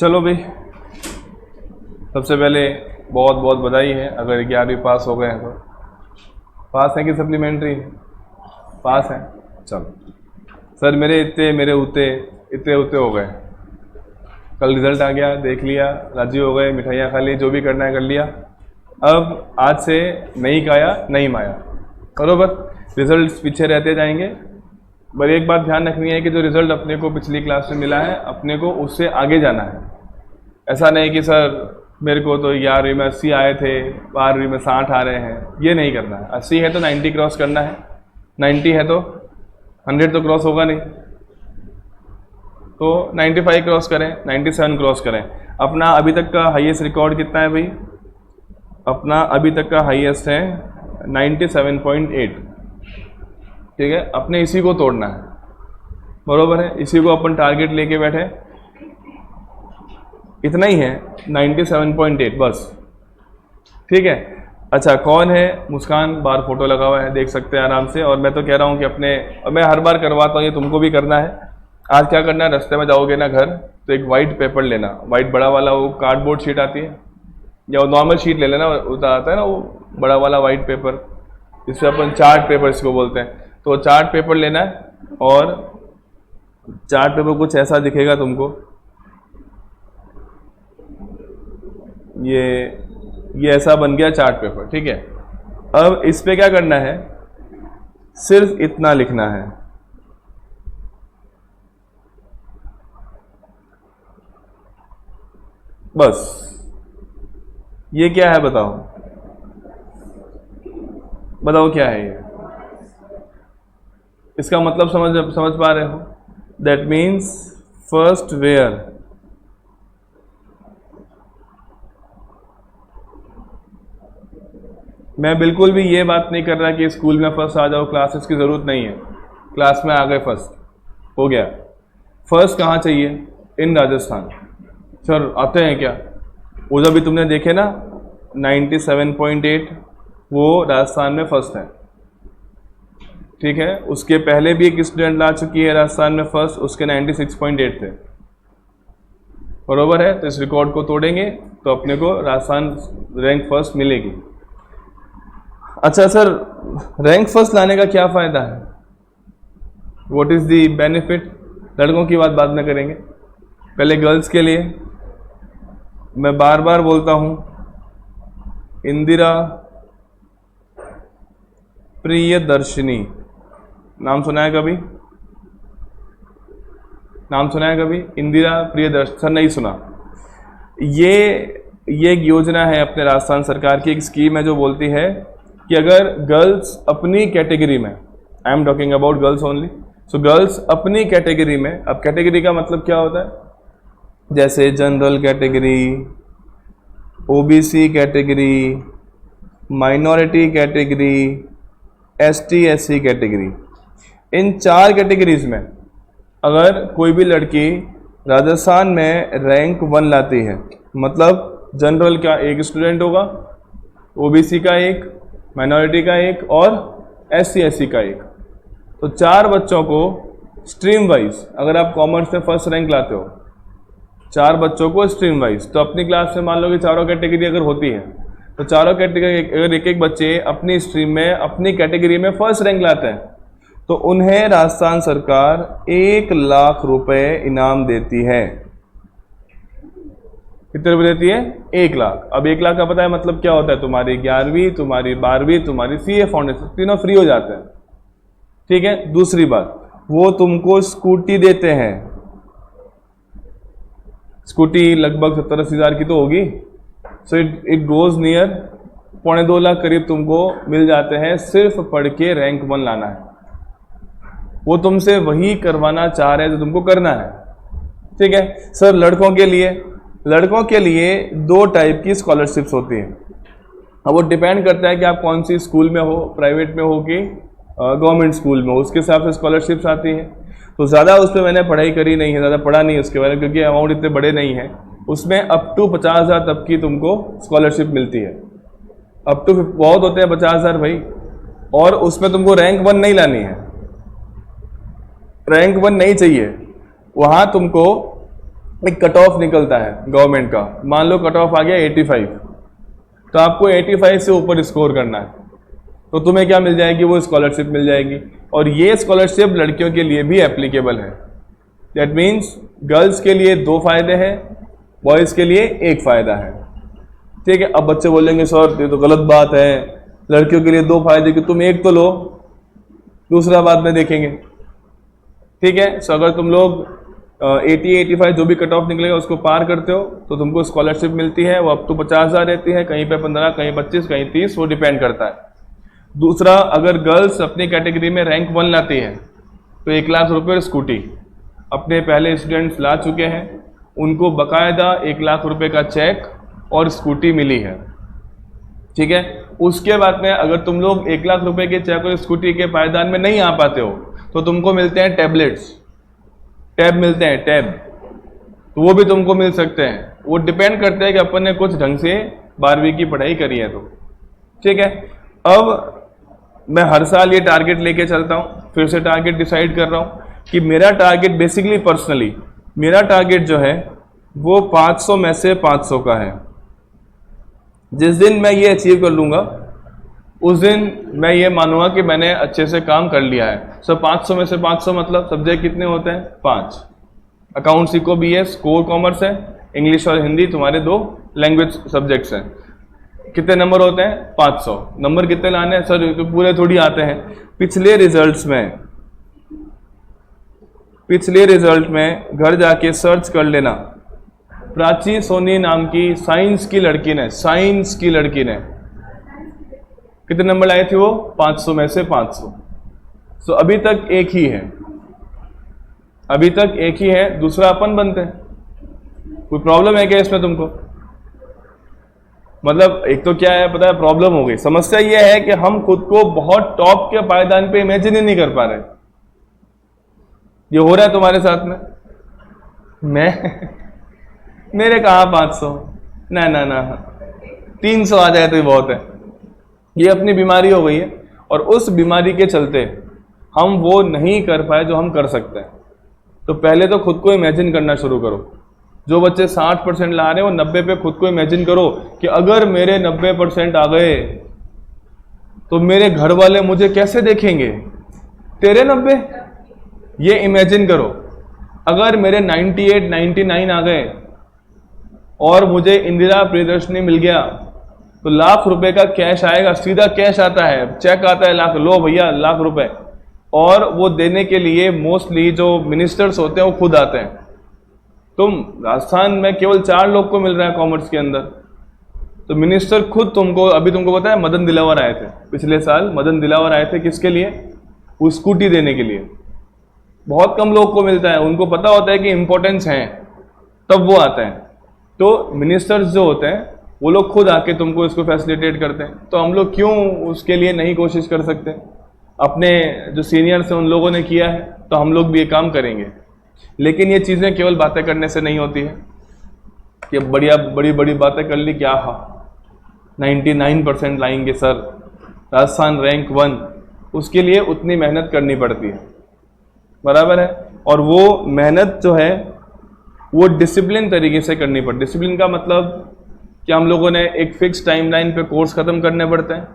चलो भाई, सबसे पहले बहुत बहुत बधाई है अगर 11वीं पास हो गए हैं तो। पास है कि सप्लीमेंट्री? पास है। चलो सर मेरे इतने उते हो गए। कल रिजल्ट आ गया, देख लिया, राजी हो गए, मिठाइयाँ खा ली, जो भी करना है कर लिया। अब आज से नहीं खाया नहीं माया, बरोबर। रिजल्ट पीछे रहते जाएंगे, पर एक बात ध्यान रखनी है कि जो रिजल्ट अपने को पिछली क्लास में मिला है अपने को उससे आगे जाना है। ऐसा नहीं कि सर मेरे को तो 11वीं में 80 आए थे, 12वीं में 60 आ रहे हैं, ये नहीं करना है। 80 है तो 90 क्रॉस करना है, 90 है तो 100 तो क्रॉस होगा नहीं, तो 95 क्रॉस करें, 97 क्रॉस करें। अपना अभी तक का हाईएस्ट रिकॉर्ड कितना है भाई? अपना अभी तक का हाईएस्ट है 97.8। ठीक है, अपने इसी को तोड़ना है, बरोबर है। इसी को अपन टारगेट लेके बैठे, इतना ही है 97.8 बस। ठीक है, अच्छा कौन है? मुस्कान, बाहर फोटो लगा हुआ है, देख सकते हैं आराम से। और मैं तो कह रहा हूँ कि अपने, और मैं हर बार करवाता हूँ, ये तुमको भी करना है। आज क्या करना है, रास्ते में जाओगे ना घर तो एक वाइट पेपर लेना, वाइट बड़ा वाला, वो कार्डबोर्ड शीट आती है या वो नॉर्मल शीट ले लेना, उतर आता है ना वो बड़ा वाला वाइट पेपर, जिससे अपन चार्ट पेपर इसको बोलते हैं। तो चार्ट पेपर लेना है और चार्ट पेपर कुछ ऐसा दिखेगा तुमको, ये ऐसा बन गया चार्ट पेपर। ठीक है, अब इस पे क्या करना है, सिर्फ इतना लिखना है, बस। ये क्या है बताओ, बताओ क्या है ये? इसका मतलब समझ पा रहे हो? That means first where. मैं बिल्कुल भी ये बात नहीं कर रहा कि स्कूल में फर्स्ट आ जाओ, क्लासेस की जरूरत नहीं है। क्लास में आ गए फर्स्ट, हो गया। फर्स्ट कहाँ चाहिए? इन राजस्थान। सर आते हैं क्या? वो जब भी तुमने देखे ना 97.8, वो राजस्थान में फर्स्ट है। ठीक है, उसके पहले भी एक स्टूडेंट ला चुकी है राजस्थान में फर्स्ट, उसके 96.8 थे, बरोबर है। तो इस रिकॉर्ड को तोड़ेंगे तो अपने को राजस्थान रैंक फर्स्ट मिलेगी। अच्छा सर, रैंक फर्स्ट लाने का क्या फ़ायदा है? What is the benefit? लड़कों की बात बाद में करेंगे, पहले गर्ल्स के लिए मैं बार बार बोलता हूँ, इंदिरा प्रियदर्शिनी, नाम सुना है कभी? नाम सुना है कभी? इंदिरा प्रियदर्शनी? सर नहीं सुना। ये एक योजना है अपने राजस्थान सरकार की, एक स्कीम है जो बोलती है कि अगर गर्ल्स अपनी कैटेगरी में, I am talking about girls only, so girls अपनी कैटेगरी में, अब कैटेगरी का मतलब क्या होता है? जैसे general category, OBC category, minority category, ST SC category, इन 4 कैटेगरीज में अगर कोई भी लड़की राजस्थान में रैंक 1 लाती है, मतलब जनरल का एक स्टूडेंट होगा, ओबीसी का एक, माइनॉरिटी का एक और एससी एससी का एक, तो 4 बच्चों को स्ट्रीम वाइज, अगर आप कॉमर्स में फर्स्ट रैंक लाते हो, 4 बच्चों को स्ट्रीम वाइज, तो अपनी क्लास में मान लो कि चारों कैटेगरी अगर होती है, तो चारों कैटेगरी अगर एक बच्चे अपनी स्ट्रीम में अपनी कैटेगरी में फर्स्ट रैंक लाते हैं तो उन्हें राजस्थान सरकार 1 लाख रुपए इनाम देती है। कितने रुपए देती है? 1 लाख। अब 1 लाख का पता है मतलब क्या होता है? तुम्हारी 11वीं, तुम्हारी 12वीं, तुम्हारी सीए फाउंडेशन, तीनों फ्री हो जाते हैं। ठीक है, दूसरी बात, वो तुमको स्कूटी देते हैं। स्कूटी लगभग 70-80 हज़ार की तो होगी, so it goes near 2.25 lakh करीब तुमको मिल जाते हैं, सिर्फ पढ़ के रैंक 1 लाना है। वो तुमसे वही करवाना चाह रहे हैं जो तुमको करना है। ठीक है सर, लड़कों के लिए 2 टाइप की स्कॉलरशिप्स होती हैं। अब वो डिपेंड करता है कि आप कौन सी स्कूल में हो, प्राइवेट में हो कि गवर्नमेंट स्कूल में हो, उसके हिसाब से स्कॉलरशिप्स आती हैं। तो ज़्यादा उस पर मैंने पढ़ाई करी नहीं है, ज़्यादा पढ़ा नहीं है उसके बारे में, क्योंकि अमाउंट इतने बड़े नहीं हैं। उसमें अप टू 50,000 तक की तुमको स्कॉलरशिप मिलती है। अप टू बहुत होते हैं 50,000 भाई, और उसमें तुमको रैंक 1 नहीं लानी है, रैंक 1 नहीं चाहिए। वहाँ तुमको एक कट ऑफ निकलता है गवर्नमेंट का, मान लो कट ऑफ आ गया 85, तो आपको 85 से ऊपर स्कोर करना है, तो तुम्हें क्या मिल जाएगी, वो स्कॉलरशिप मिल जाएगी। और ये स्कॉलरशिप लड़कियों के लिए भी एप्लीकेबल है। दैट मीन्स गर्ल्स के लिए 2 फायदे हैं, बॉयज़ के लिए 1 फायदा है। ठीक है, अब बच्चे बोलेंगे सर ये तो गलत बात है, लड़कियों के लिए 2 फायदे कि तुम एक तो लो, दूसरा बाद में देखेंगे। ठीक है, सो अगर तुम लोग 80-85 जो भी कट ऑफ निकलेगा उसको पार करते हो तो तुमको स्कॉलरशिप मिलती है, वो अप टू 50,000 रहती है, कहीं पे 15, कहीं 25, कहीं 30, वो डिपेंड करता है। दूसरा, अगर गर्ल्स अपनी कैटेगरी में रैंक 1 लाती है तो 1 लाख रुपये स्कूटी, अपने पहले स्टूडेंट्स ला चुके हैं, उनको बकायदा 1 लाख रुपए का चेक और स्कूटी मिली है। ठीक है, उसके बाद में अगर तुम लोग 1 लाख रुपए के चेक और स्कूटी के पायदान में नहीं आ पाते हो तो तुमको मिलते हैं टैबलेट्स, टैब मिलते हैं, टैब, तो वो भी तुमको मिल सकते हैं। वो डिपेंड करते हैं कि अपन ने कुछ ढंग से 12वीं की पढ़ाई करी है तो। ठीक है, अब मैं हर साल ये टारगेट लेके चलता हूँ, फिर से टारगेट डिसाइड कर रहा हूँ कि मेरा टारगेट बेसिकली पर्सनली, मेरा टारगेट जो है वो 500 में से 500 का है। जिस दिन मैं ये अचीव कर लूँगा उस दिन मैं ये मानूंगा कि मैंने अच्छे से काम कर लिया है। सो 500 में से 500 मतलब सब्जेक्ट कितने होते हैं, 5। Accounts, eco, BS, core commerce है, इंग्लिश और हिंदी तुम्हारे 2 लैंग्वेज सब्जेक्ट्स हैं। कितने नंबर होते हैं, 500। नंबर कितने लाने हैं सर, तो पूरे थोड़ी आते हैं। पिछले रिजल्ट में घर जाके सर्च कर लेना, प्राची सोनी नाम की साइंस की लड़की ने कितने नंबर लाए थे, वो 500 में से 500। सो अभी तक एक ही है, दूसरा अपन बनते हैं। कोई प्रॉब्लम है क्या इसमें तुमको? मतलब एक तो क्या है पता है, प्रॉब्लम हो गई, समस्या ये है कि हम खुद को बहुत टॉप के पायदान पे इमेजिन ही नहीं कर पा रहे। ये हो रहा है तुम्हारे साथ में? मेरे कहा 500, ना 300 आ जाए तो ही बहुत है। ये अपनी बीमारी हो गई है और उस बीमारी के चलते हम वो नहीं कर पाए जो हम कर सकते हैं। तो पहले तो खुद को इमेजिन करना शुरू करो। जो बच्चे 60% ला रहे हैं वो 90 पे खुद को इमेजिन करो कि अगर मेरे 90% आ गए तो मेरे घर वाले मुझे कैसे देखेंगे। तेरे 90 ये इमेजिन करो। अगर मेरे 98, 99 आ गए और मुझे इंदिरा प्रियदर्शनी मिल गया तो लाख रुपए का कैश आएगा, सीधा कैश आता है, चेक आता है लाख, लो भैया लाख रुपए। और वो देने के लिए मोस्टली जो मिनिस्टर्स होते हैं वो खुद आते हैं। तुम राजस्थान में केवल 4 लोग को मिल रहा है कॉमर्स के अंदर, तो मिनिस्टर खुद तुमको, अभी तुमको पता है मदन दिलावर आए थे पिछले साल, मदन दिलावर आए थे किसके लिए, वो स्कूटी देने के लिए। बहुत कम लोग को मिलता है, उनको पता होता है कि इंपॉर्टेंस है तब वो आते हैं। तो मिनिस्टर्स जो होते हैं वो लोग खुद आके तुमको इसको फैसिलिटेट करते हैं। तो हम लोग क्यों उसके लिए नहीं कोशिश कर सकते? अपने जो सीनियर्स हैं उन लोगों ने किया है तो हम लोग भी ये काम करेंगे। लेकिन ये चीज़ें केवल बातें करने से नहीं होती है कि बड़ी बड़ी बातें कर ली, क्या 99% लाएंगे सर, राजस्थान रैंक 1, उसके लिए उतनी मेहनत करनी पड़ती है, बराबर है। और वो मेहनत जो है वो डिसिप्लिन तरीके से करनी पड़ती। डिसिप्लिन का मतलब कि हम लोगों ने एक फिक्स टाइमलाइन पे कोर्स ख़त्म करने पड़ते हैं,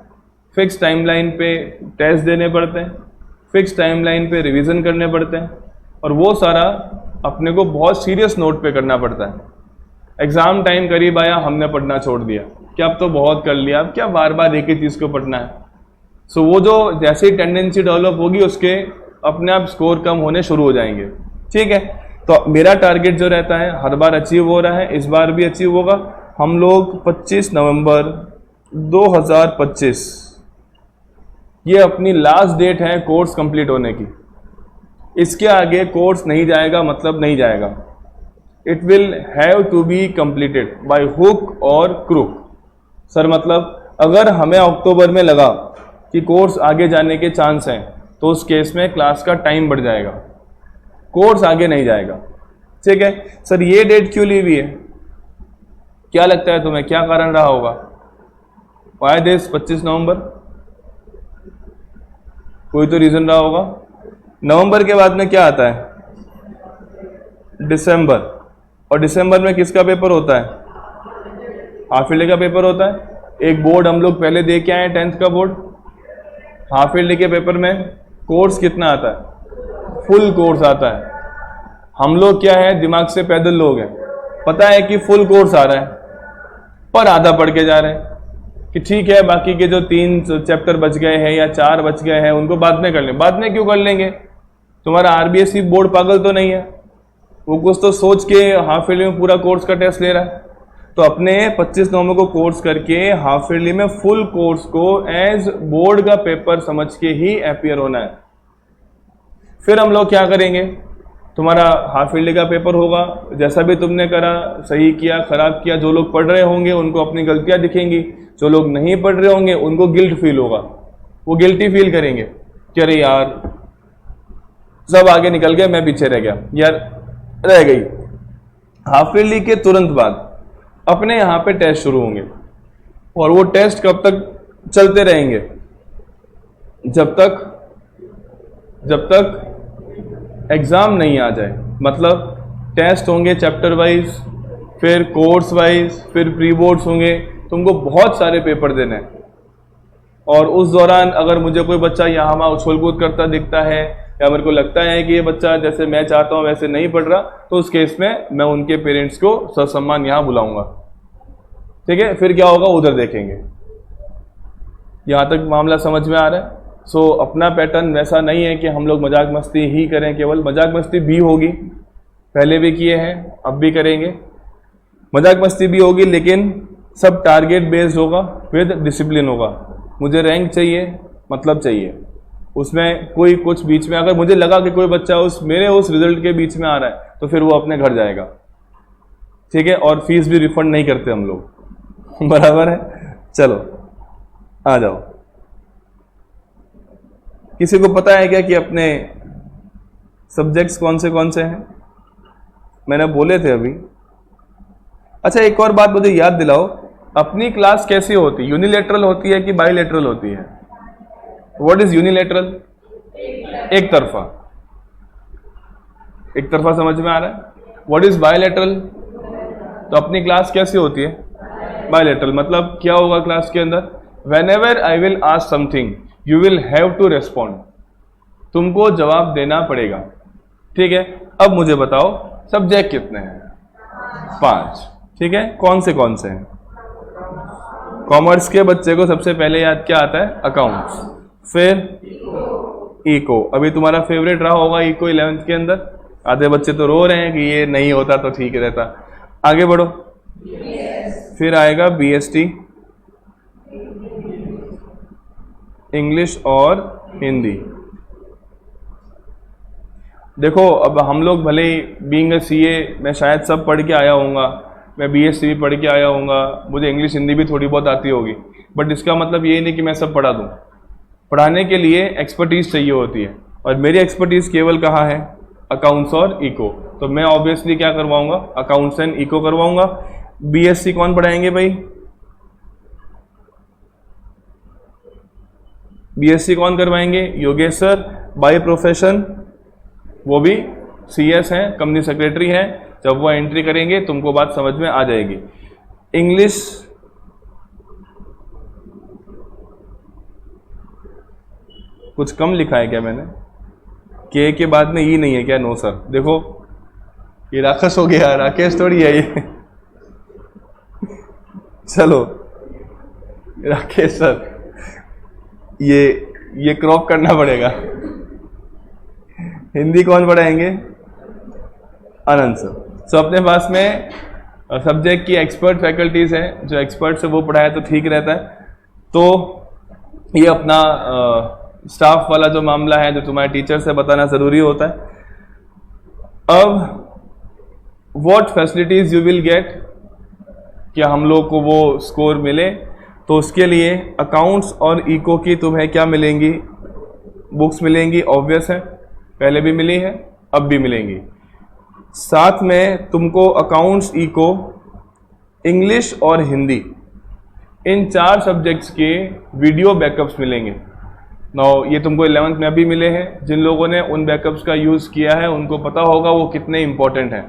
फिक्स टाइमलाइन पे टेस्ट देने पड़ते हैं, फिक्स टाइमलाइन पे रिवीजन करने पड़ते हैं, और वो सारा अपने को बहुत सीरियस नोट पे करना पड़ता है। एग्ज़ाम टाइम करीब आया, हमने पढ़ना छोड़ दिया कि अब तो बहुत कर लिया, अब क्या बार बार एक ही चीज़ को पढ़ना है। सो वो जो जैसी टेंडेंसी डेवलप होगी उसके अपने आप स्कोर कम होने शुरू हो जाएंगे। ठीक है, तो मेरा टारगेट जो रहता है हर बार अचीव हो रहा है, इस बार भी अचीव होगा। हम लोग 25 नवंबर 2025 ये अपनी लास्ट डेट है कोर्स कंप्लीट होने की। इसके आगे कोर्स नहीं जाएगा, मतलब नहीं जाएगा। It will have to be completed by hook और क्रूक। सर मतलब अगर हमें अक्टूबर में लगा कि कोर्स आगे जाने के चांस हैं तो उस केस में क्लास का टाइम बढ़ जाएगा, कोर्स आगे नहीं जाएगा। ठीक है सर, ये डेट क्यों ली हुई है, क्या लगता है तुम्हें, क्या कारण रहा होगा? वाई दिस 25 नवंबर? कोई तो रीजन रहा होगा। नवंबर के बाद में क्या आता है? दिसंबर। और दिसंबर में किसका पेपर होता है? हाफ ईयरली का पेपर होता है। एक बोर्ड हम लोग पहले दे के आए 10th का बोर्ड। हाफ ईयरली के पेपर में कोर्स कितना आता है? फुल कोर्स आता है। हम लोग क्या है, दिमाग से पैदल लोग हैं, पता है कि फुल कोर्स आ रहा है पर आधा पढ़ के जा रहे हैं कि ठीक है बाकी के जो 3 चैप्टर बच गए हैं या 4 बच गए हैं उनको बाद में कर लें। बाद में क्यों कर लेंगे? तुम्हारा आरबीएसई बोर्ड पागल तो नहीं है, वो कुछ तो सोच के हाफ ईयरली में पूरा कोर्स का टेस्ट ले रहा है। तो अपने 25 नवंबर को कोर्स करके हाफ ईयरली में फुल कोर्स को एज बोर्ड का पेपर समझ के ही अपीयर होना है। फिर हम लोग क्या करेंगे, तुम्हारा हाफ ईयरली का पेपर होगा, जैसा भी तुमने करा, सही किया खराब किया, जो लोग पढ़ रहे होंगे उनको अपनी गलतियां दिखेंगी, जो लोग नहीं पढ़ रहे होंगे उनको गिल्ट फील होगा, वो गिल्टी फील करेंगे कि अरे यार सब आगे निकल गए, मैं पीछे रह गया, यार रह गई। हाफ ईयरली के तुरंत बाद अपने यहाँ पे टेस्ट शुरू होंगे और वो टेस्ट कब तक चलते रहेंगे? जब तक एग्जाम नहीं आ जाए। मतलब टेस्ट होंगे चैप्टर वाइज, फिर कोर्स वाइज, फिर प्री बोर्ड्स होंगे, तुमको बहुत सारे पेपर देने हैं। और उस दौरान अगर मुझे कोई बच्चा यहाँ वहाँ उछल कूद करता दिखता है या मेरे को लगता है कि ये बच्चा जैसे मैं चाहता हूँ वैसे नहीं पढ़ रहा, तो उस केस में मैं उनके पेरेंट्स को ससम्मान यहाँ बुलाऊंगा। ठीक है, फिर क्या होगा उधर देखेंगे। यहाँ तक मामला समझ में आ रहा है? सो अपना पैटर्न वैसा नहीं है कि हम लोग मजाक मस्ती ही करें, केवल मजाक मस्ती भी होगी, पहले भी किए हैं अब भी करेंगे, मजाक मस्ती भी होगी, लेकिन सब टारगेट बेस्ड होगा, विद डिसिप्लिन होगा। मुझे रैंक चाहिए, मतलब चाहिए, उसमें कोई कुछ बीच में अगर मुझे लगा कि कोई बच्चा मेरे उस रिजल्ट के बीच में आ रहा है तो फिर वो अपने घर जाएगा। ठीक है, और फीस भी रिफंड नहीं करते हम लोग बराबर है। चलो आ जाओ। किसी को पता है क्या कि अपने सब्जेक्ट्स कौन से हैं? मैंने बोले थे अभी। अच्छा एक और बात मुझे याद दिलाओ, अपनी क्लास कैसी होती है? यूनिलेटरल होती है कि बाईलेटरल होती है? What is unilateral? एक तरफा। एक तरफा समझ में आ रहा है? What is bilateral? तो अपनी क्लास कैसी होती है? बाईलेटरल। मतलब क्या होगा क्लास के अंदर? whenever I will ask something, you will have to respond. तुमको जवाब देना पड़ेगा। ठीक है, अब मुझे बताओ सब्जेक्ट कितने हैं? 5। ठीक है, कौन से हैं? कॉमर्स के बच्चे को सबसे पहले याद क्या आता है? अकाउंट्स, फिर इको। अभी तुम्हारा फेवरेट रहा होगा इको 11th के अंदर। आधे बच्चे तो रो रहे हैं कि ये नहीं होता तो ठीक रहता। आगे बढ़ो। फिर आएगा बीएसटी, इंग्लिश और हिंदी। देखो अब हम लोग भले ही बीइंग अ सीए मैं शायद सब पढ़ के आया होऊंगा, मैं बीएससी भी पढ़ के आया होऊंगा, मुझे इंग्लिश हिंदी भी थोड़ी बहुत आती होगी, बट इसका मतलब ये नहीं कि मैं सब पढ़ा दूं। पढ़ाने के लिए एक्सपर्टीज चाहिए होती है, और मेरी एक्सपर्टीज केवल कहाँ है? अकाउंट्स और इको। तो मैं ऑब्वियसली क्या करवाऊंगा? अकाउंट्स एंड इको करवाऊंगा। बीएससी कौन पढ़ाएंगे भाई? बीएससी कौन करवाएंगे? योगेश सर, बाय प्रोफेशन वो भी सीएस हैं, कंपनी सेक्रेटरी हैं। जब वो एंट्री करेंगे तुमको बात समझ में आ जाएगी। इंग्लिश कुछ कम लिखा है क्या मैंने? के बाद में ई नहीं है क्या? No sir. देखो ये राक्षस हो गया, राकेश थोड़ी है ये चलो राकेश सर, ये क्रॉप करना पड़ेगा। हिंदी कौन पढ़ाएंगे? आनंद सर। सो अपने पास में सब्जेक्ट की एक्सपर्ट फैकल्टीज हैं, जो एक्सपर्ट से वो पढ़ाए तो ठीक रहता है। तो ये अपना स्टाफ वाला जो मामला है, जो तुम्हारे टीचर से बताना जरूरी होता है। अब what facilities you will get, क्या हम लोग को वो स्कोर मिले, तो उसके लिए अकाउंट्स और इको की तुम्हें क्या मिलेंगी? बुक्स मिलेंगी, ऑब्वियस है, पहले भी मिली है अब भी मिलेंगी। साथ में तुमको अकाउंट्स, इको, इंग्लिश और हिंदी, इन 4 सब्जेक्ट्स के वीडियो बैकअप्स मिलेंगे। नाउ ये तुमको 11th में अभी मिले हैं। जिन लोगों ने उन बैकअप्स का यूज़ किया है उनको पता होगा वो कितने इंपॉर्टेंट हैं।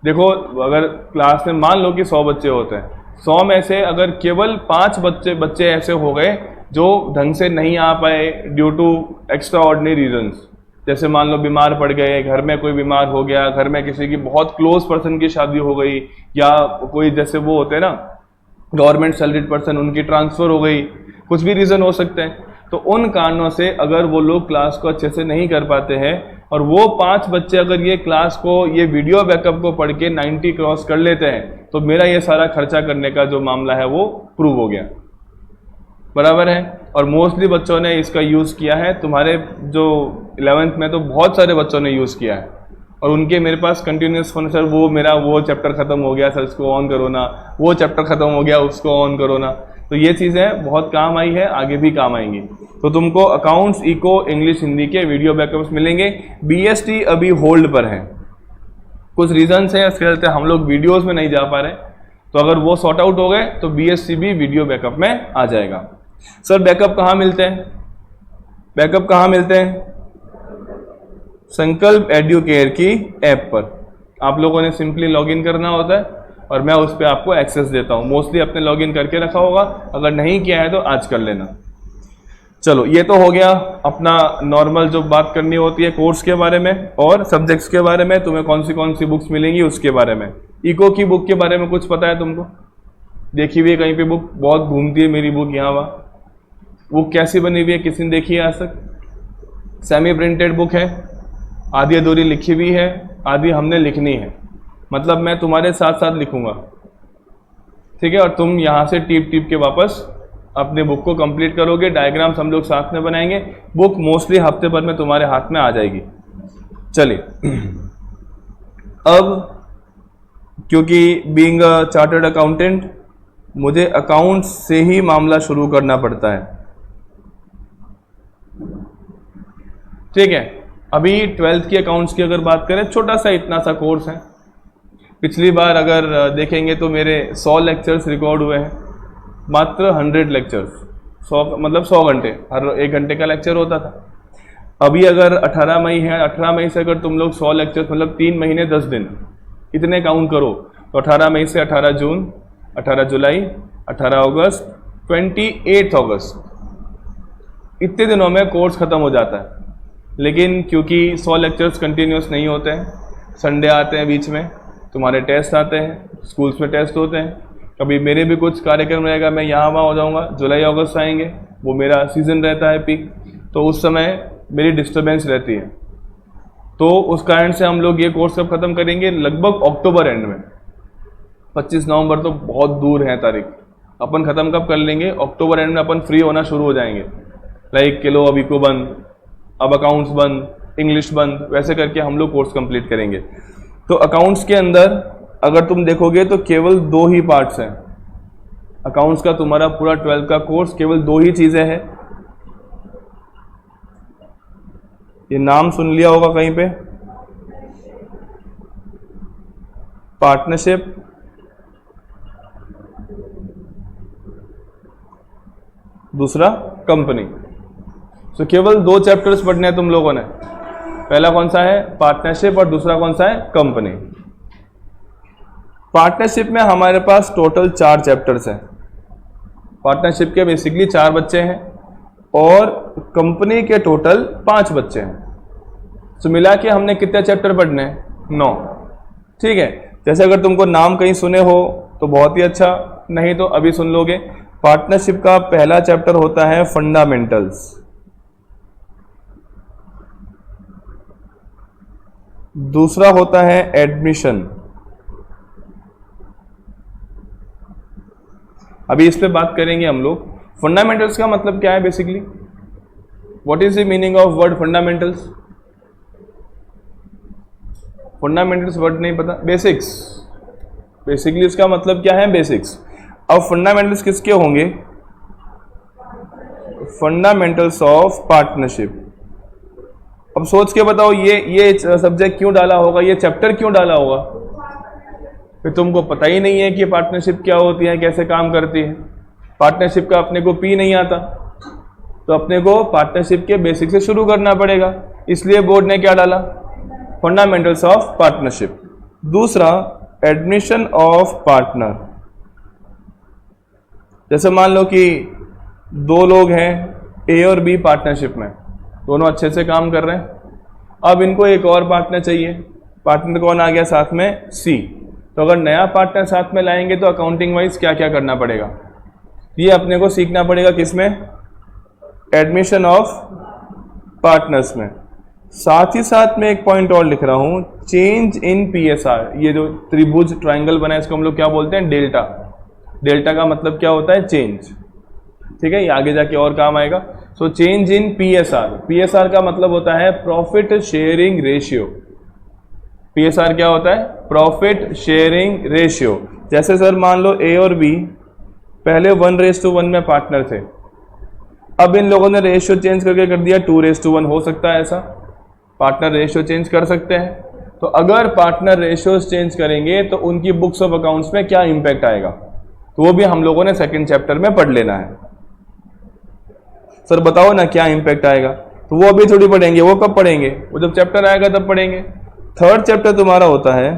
देखो अगर क्लास में मान लो कि 100 बच्चे होते हैं, 100 में से अगर केवल 5 बच्चे ऐसे हो गए जो ढंग से नहीं आ पाए due to extraordinary reasons, जैसे मान लो बीमार पड़ गए, घर में कोई बीमार हो गया, घर में किसी की बहुत क्लोज पर्सन की शादी हो गई, या कोई जैसे वो होते हैं ना गवर्नमेंट सैलरीड पर्सन, उनकी ट्रांसफर हो गई, कुछ भी रीज़न हो सकते हैं, तो उन कारणों से अगर वो लोग क्लास को अच्छे से नहीं कर पाते हैं और वो 5 बच्चे अगर ये क्लास को, ये वीडियो बैकअप को पढ़ के 90 क्रॉस कर लेते हैं, तो मेरा ये सारा खर्चा करने का जो मामला है वो प्रूव हो गया, बराबर है। और मोस्टली बच्चों ने इसका यूज़ किया है, तुम्हारे जो 11th में तो बहुत सारे बच्चों ने यूज़ किया है, और उनके मेरे पास कंटिन्यूस फोन, सर वो मेरा वो चैप्टर ख़त्म हो गया, सर इसको ऑन करो ना, वो चैप्टर ख़त्म हो गया उसको ऑन करो ना। तो ये चीज़ें बहुत काम आई है, आगे भी काम आएंगी। तो तुमको अकाउंट्स, इको, इंग्लिश, हिंदी के वीडियो बैकअप्स मिलेंगे। बीएसटी अभी होल्ड पर है, कुछ रीजंस हैं, इसके चलते हम लोग वीडियोस में नहीं जा पा रहे, तो अगर वो सॉर्ट आउट हो गए तो बीएसटी भी वीडियो बैकअप में आ जाएगा। सर बैकअप कहाँ मिलते हैं? बैकअप कहाँ मिलते हैं? संकल्प एडुकेयर की ऐप पर आप लोगों ने सिंपली लॉगिन करना होता है और मैं उस पर आपको एक्सेस देता हूँ। मोस्टली आपने लॉगिन करके रखा होगा, अगर नहीं किया है तो आज कर लेना। चलो ये तो हो गया अपना नॉर्मल जो बात करनी होती है कोर्स के बारे में और सब्जेक्ट्स के बारे में, तुम्हें कौन सी बुक्स मिलेंगी उसके बारे में। इको की बुक के बारे में कुछ पता है तुमको? देखी हुई है कहीं पे बुक? बहुत घूमती है मेरी बुक यहाँ वहाँ। बुक कैसी बनी हुई है, किसी ने देखी है आज तक? सेमी प्रिंटेड बुक है, आधी अधूरी लिखी हुई है, आधी हमने लिखनी है, मतलब मैं तुम्हारे साथ साथ लिखूंगा, ठीक है, और तुम यहाँ से टीप टीप के वापस अपने बुक को कंप्लीट करोगे। डायग्राम्स हम लोग साथ में बनाएंगे। बुक मोस्टली हफ्ते भर में तुम्हारे हाथ में आ जाएगी। चलिए अब क्योंकि बीइंग अ चार्टर्ड अकाउंटेंट मुझे अकाउंट्स से ही मामला शुरू करना पड़ता है, ठीक है। अभी 12th की अकाउंट्स की अगर बात करें, छोटा सा इतना सा कोर्स है। पिछली बार अगर देखेंगे तो मेरे 100 लेक्चर्स रिकॉर्ड हुए हैं, मात्र 100 लेक्चर्स, 100 मतलब 100 घंटे, हर 1 घंटे का लेक्चर होता था। अभी अगर 18 मई है, 18 मई से अगर तुम लोग 100 लेक्चर्स मतलब 3 महीने 10 दिन इतने काउंट करो तो 18 मई से 18 जून, 18 जुलाई, 18 अगस्त, 28 अगस्त, इतने दिनों में कोर्स ख़त्म हो जाता है। लेकिन क्योंकि 100 लेक्चर्स कंटिन्यूस नहीं होते हैं, संडे आते हैं बीच में, तुम्हारे टेस्ट आते हैं, स्कूल्स में टेस्ट होते हैं, कभी मेरे भी कुछ कार्यक्रम रहेगा, मैं यहाँ वहाँ हो जाऊँगा, जुलाई अगस्त आएंगे, वो मेरा सीज़न रहता है पीक, तो उस समय मेरी डिस्टर्बेंस रहती है। तो उस कारण से हम लोग ये कोर्स कब ख़त्म करेंगे? लगभग अक्टूबर एंड में। 25 नवंबर तो बहुत दूर है तारीख, अपन ख़त्म कब कर लेंगे? अक्टूबर एंड में अपन फ्री होना शुरू हो जाएंगे। लाइक किलो अभी को बंद, अब अकाउंट्स बंद, इंग्लिश बंद, वैसे करके हम लोग कोर्स कंप्लीट करेंगे। तो अकाउंट्स के अंदर अगर तुम देखोगे तो केवल 2 ही पार्ट्स हैं। अकाउंट्स का तुम्हारा पूरा 12th का कोर्स केवल 2 ही चीज़ें हैं। ये नाम सुन लिया होगा कहीं पे, पार्टनरशिप, दूसरा कंपनी। तो केवल 2 चैप्टर्स पढ़ने हैं तुम लोगों ने। पहला कौन सा है? पार्टनरशिप, और दूसरा कौन सा है? कंपनी। पार्टनरशिप में हमारे पास टोटल 4 चैप्टर्स हैं। पार्टनरशिप के बेसिकली 4 बच्चे हैं और कंपनी के टोटल 5 बच्चे हैं। तो मिला के हमने कितने चैप्टर पढ़ने हैं? 9, ठीक है। जैसे अगर तुमको नाम कहीं सुने हो तो बहुत ही अच्छा, नहीं तो अभी सुन लोगे। पार्टनरशिप का पहला चैप्टर होता है फंडामेंटल्स, दूसरा होता है एडमिशन। अभी इस पे बात करेंगे हम लोग। फंडामेंटल्स का मतलब क्या है basically? What is the meaning of word fundamentals? Fundamentals word नहीं पता? बेसिक्स, बेसिकली इसका मतलब क्या है? बेसिक्स। अब फंडामेंटल्स किसके होंगे? Fundamentals of partnership. अब सोच के बताओ ये सब्जेक्ट क्यों डाला होगा, ये चैप्टर क्यों डाला होगा? फिर तुमको पता ही नहीं है कि पार्टनरशिप क्या होती है, कैसे काम करती है। पार्टनरशिप का अपने को पी नहीं आता, तो अपने को पार्टनरशिप के बेसिक से शुरू करना पड़ेगा। इसलिए बोर्ड ने क्या डाला? Fundamentals of partnership. दूसरा एडमिशन ऑफ पार्टनर, जैसे मान लो कि दो लोग हैं ए और बी पार्टनरशिप में, दोनों अच्छे से काम कर रहे हैं, अब इनको एक और पार्टनर चाहिए। पार्टनर कौन आ गया साथ में? सी। तो अगर नया पार्टनर साथ में लाएंगे तो अकाउंटिंग वाइज क्या क्या करना पड़ेगा, ये अपने को सीखना पड़ेगा किसमें? एडमिशन ऑफ पार्टनर्स में। साथ ही साथ में एक पॉइंट और लिख रहा हूं, चेंज इन पीएसआर। ये जो त्रिभुज ट्राइंगल बना है इसको हम लोग क्या बोलते हैं? डेल्टा। डेल्टा का मतलब क्या होता है? चेंज। ठीक है, ये आगे जाके और काम आएगा। So change in PSR, PSR का मतलब होता है प्रॉफिट शेयरिंग रेशियो। पीएसआर क्या होता है? Profit sharing ratio. जैसे सर मान लो ए और बी पहले 1:1 में पार्टनर थे, अब इन लोगों ने रेशियो चेंज करके कर दिया 2:1। हो सकता है ऐसा? पार्टनर रेशियो चेंज कर सकते हैं। तो अगर पार्टनर रेशियो चेंज करेंगे तो उनकी बुक्स ऑफ अकाउंट्स में क्या इंपैक्ट आएगा, तो वो भी हम लोगों ने सेकंड चैप्टर में पढ़ लेना है। सर बताओ ना क्या इंपैक्ट आएगा, तो वो अभी थोड़ी पढ़ेंगे, वो कब पढ़ेंगे? वो जब चैप्टर आएगा तब पढ़ेंगे। थर्ड चैप्टर तुम्हारा होता है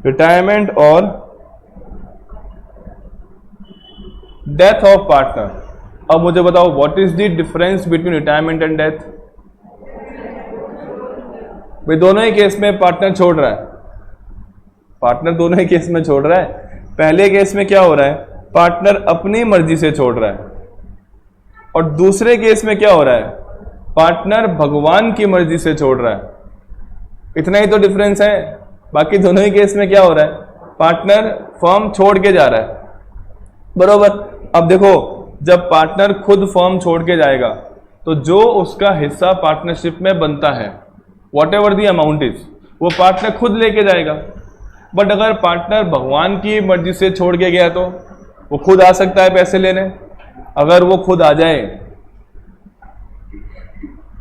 रिटायरमेंट और डेथ ऑफ पार्टनर। अब मुझे बताओ what is the difference between retirement and death? भाई दोनों ही केस में पार्टनर छोड़ रहा है, पार्टनर दोनों ही केस में छोड़ रहा है। पहले केस में क्या हो रहा है? पार्टनर अपनी मर्जी से छोड़ रहा है, और दूसरे केस में क्या हो रहा है? पार्टनर भगवान की मर्जी से छोड़ रहा है। इतना ही तो डिफरेंस है। बाकी दोनों ही केस में क्या हो रहा है? पार्टनर फर्म छोड़ के जा रहा है, बरोबर। अब देखो, जब पार्टनर खुद फर्म छोड़ के जाएगा तो जो उसका हिस्सा पार्टनरशिप में बनता है, what ever the amount is, वो पार्टनर खुद लेके जाएगा। बट अगर पार्टनर भगवान की मर्जी से छोड़ के गया तो वो खुद आ सकता है पैसे लेने। अगर वो खुद आ जाए,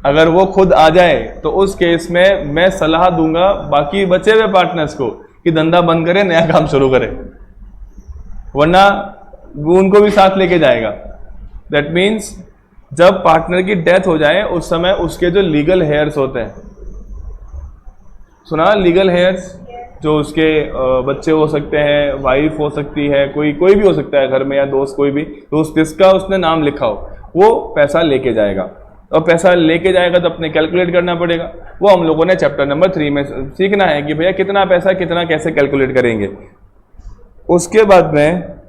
अगर वो खुद आ जाए तो उस केस में मैं सलाह दूंगा बाकी बचे हुए पार्टनर्स को कि धंधा बंद करें, नया काम शुरू करें, वरना वो उनको भी साथ लेके जाएगा। दैट मीन्स जब पार्टनर की डेथ हो जाए उस समय उसके जो लीगल हेयर्स होते हैं, सुना लीगल हेयर्स, जो उसके बच्चे हो सकते हैं, वाइफ हो सकती है, कोई भी हो सकता है घर में, या दोस्त, कोई भी दोस्त जिसका उसने नाम लिखा हो, वो पैसा लेके जाएगा। और पैसा लेके जाएगा तो अपने कैलकुलेट करना पड़ेगा। वो हम लोगों ने चैप्टर नंबर 3 में सीखना है कि भैया कितना पैसा कितना कैसे कैलकुलेट करेंगे। उसके बाद में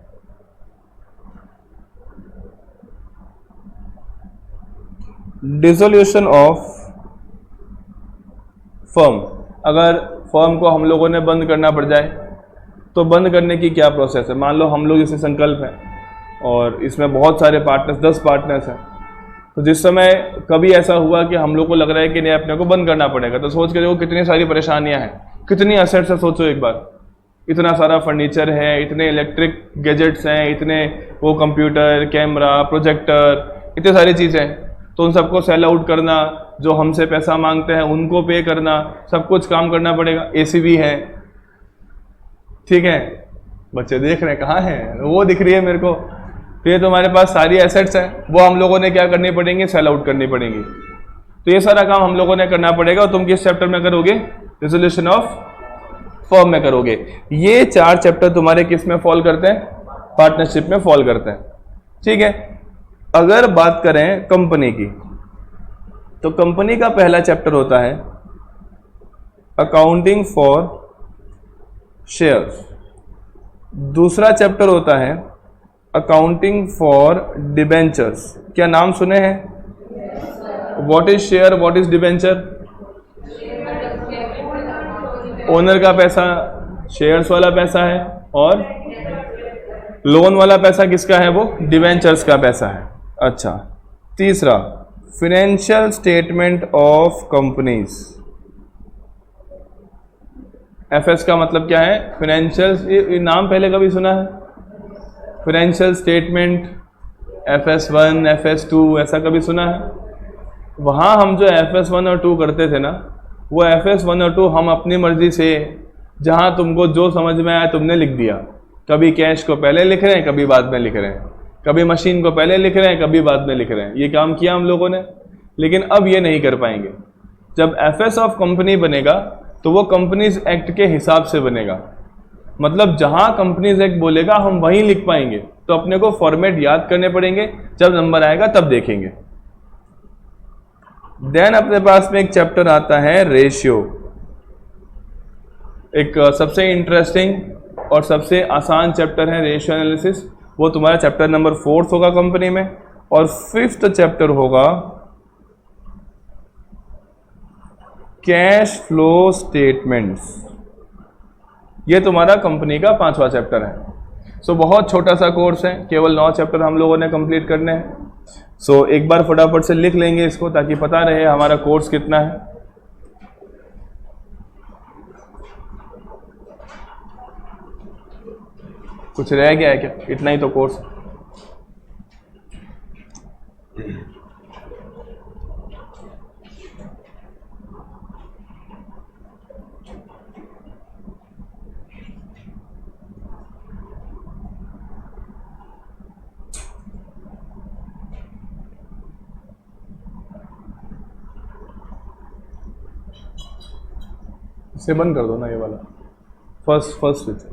डिसोल्यूशन ऑफ फर्म। अगर फर्म को हम लोगों ने बंद करना पड़ जाए तो बंद करने की क्या प्रोसेस है? मान लो हम लोग इसमें संकल्प है और इसमें बहुत सारे पार्टनर्स, 10 पार्टनर्स हैं, तो जिस समय कभी ऐसा हुआ कि हम लोग को लग रहा है कि नहीं अपने को बंद करना पड़ेगा, तो सोच के देखो कितनी सारी परेशानियां हैं, कितनी असेट्स है। सोचो एक बार, इतना सारा फर्नीचर है, इतने इलेक्ट्रिक गैजेट्स हैं, इतने वो कंप्यूटर, कैमरा, प्रोजेक्टर, इतनी सारी चीज़ें, तो उन सबको सेल आउट करना, जो हमसे पैसा मांगते हैं उनको पे करना, सब कुछ काम करना पड़ेगा। एसी भी है, ठीक है, बच्चे देख रहे हैं कहाँ हैं, वो दिख रही है मेरे को। तो ये तुम्हारे पास सारी एसेट्स हैं, वो हम लोगों ने क्या करनी पड़ेंगी? सेल आउट करनी पड़ेंगी। तो ये सारा काम हम लोगों ने करना पड़ेगा। और तुम किस चैप्टर में करोगे? रिजोल्यूशन ऑफ फर्म में करोगे। ये 4 चैप्टर तुम्हारे किस में फॉल करते हैं? पार्टनरशिप में फॉल करते हैं, ठीक है। अगर बात करें कंपनी की, तो कंपनी का पहला चैप्टर होता है अकाउंटिंग फॉर शेयर्स। दूसरा चैप्टर होता है अकाउंटिंग फॉर डिबेंचर्स। क्या नाम सुने हैं? What is share, what is debenture? Owner का पैसा शेयर्स वाला पैसा है, और लोन वाला पैसा किसका है? वो डिबेंचर्स का पैसा है। अच्छा, तीसरा financial statement of companies. FS का मतलब क्या है? फाइनेंशियल, ये नाम पहले कभी सुना है? फाइनेंशियल स्टेटमेंट, FS1, FS2, ऐसा कभी सुना है? वहाँ हम जो FS1 और 2 करते थे ना, वो FS1 और 2 हम अपनी मर्जी से, जहाँ तुमको जो समझ में आया तुमने लिख दिया। कभी कैश को पहले लिख रहे हैं, कभी बाद में लिख रहे हैं। कभी मशीन को पहले लिख रहे हैं, कभी बाद में लिख रहे हैं। ये काम किया हम लोगों ने, लेकिन अब ये नहीं कर पाएंगे। जब एफएस ऑफ कंपनी बनेगा तो वो कंपनीज एक्ट के हिसाब से बनेगा, मतलब जहां कंपनीज एक्ट बोलेगा हम वहीं लिख पाएंगे। तो अपने को फॉर्मेट याद करने पड़ेंगे, जब नंबर आएगा तब देखेंगे। देन अपने पास में एक चैप्टर आता है रेशियो, एक सबसे इंटरेस्टिंग और सबसे आसान चैप्टर है रेशियो एनालिसिस। वो तुम्हारा चैप्टर नंबर 4 होगा कंपनी में। और 5th चैप्टर होगा कैश फ्लो स्टेटमेंट्स। ये तुम्हारा कंपनी का 5वां चैप्टर है। सो बहुत छोटा सा कोर्स है, केवल 9 चैप्टर हम लोगों ने कंप्लीट करने हैं। सो एक बार फटाफट से लिख लेंगे इसको ताकि पता रहे हमारा कोर्स कितना है। कुछ रह गया है क्या? इतना ही तो कोर्स है। इसे बंद कर दो ना, ये वाला फर्स्ट स्विच।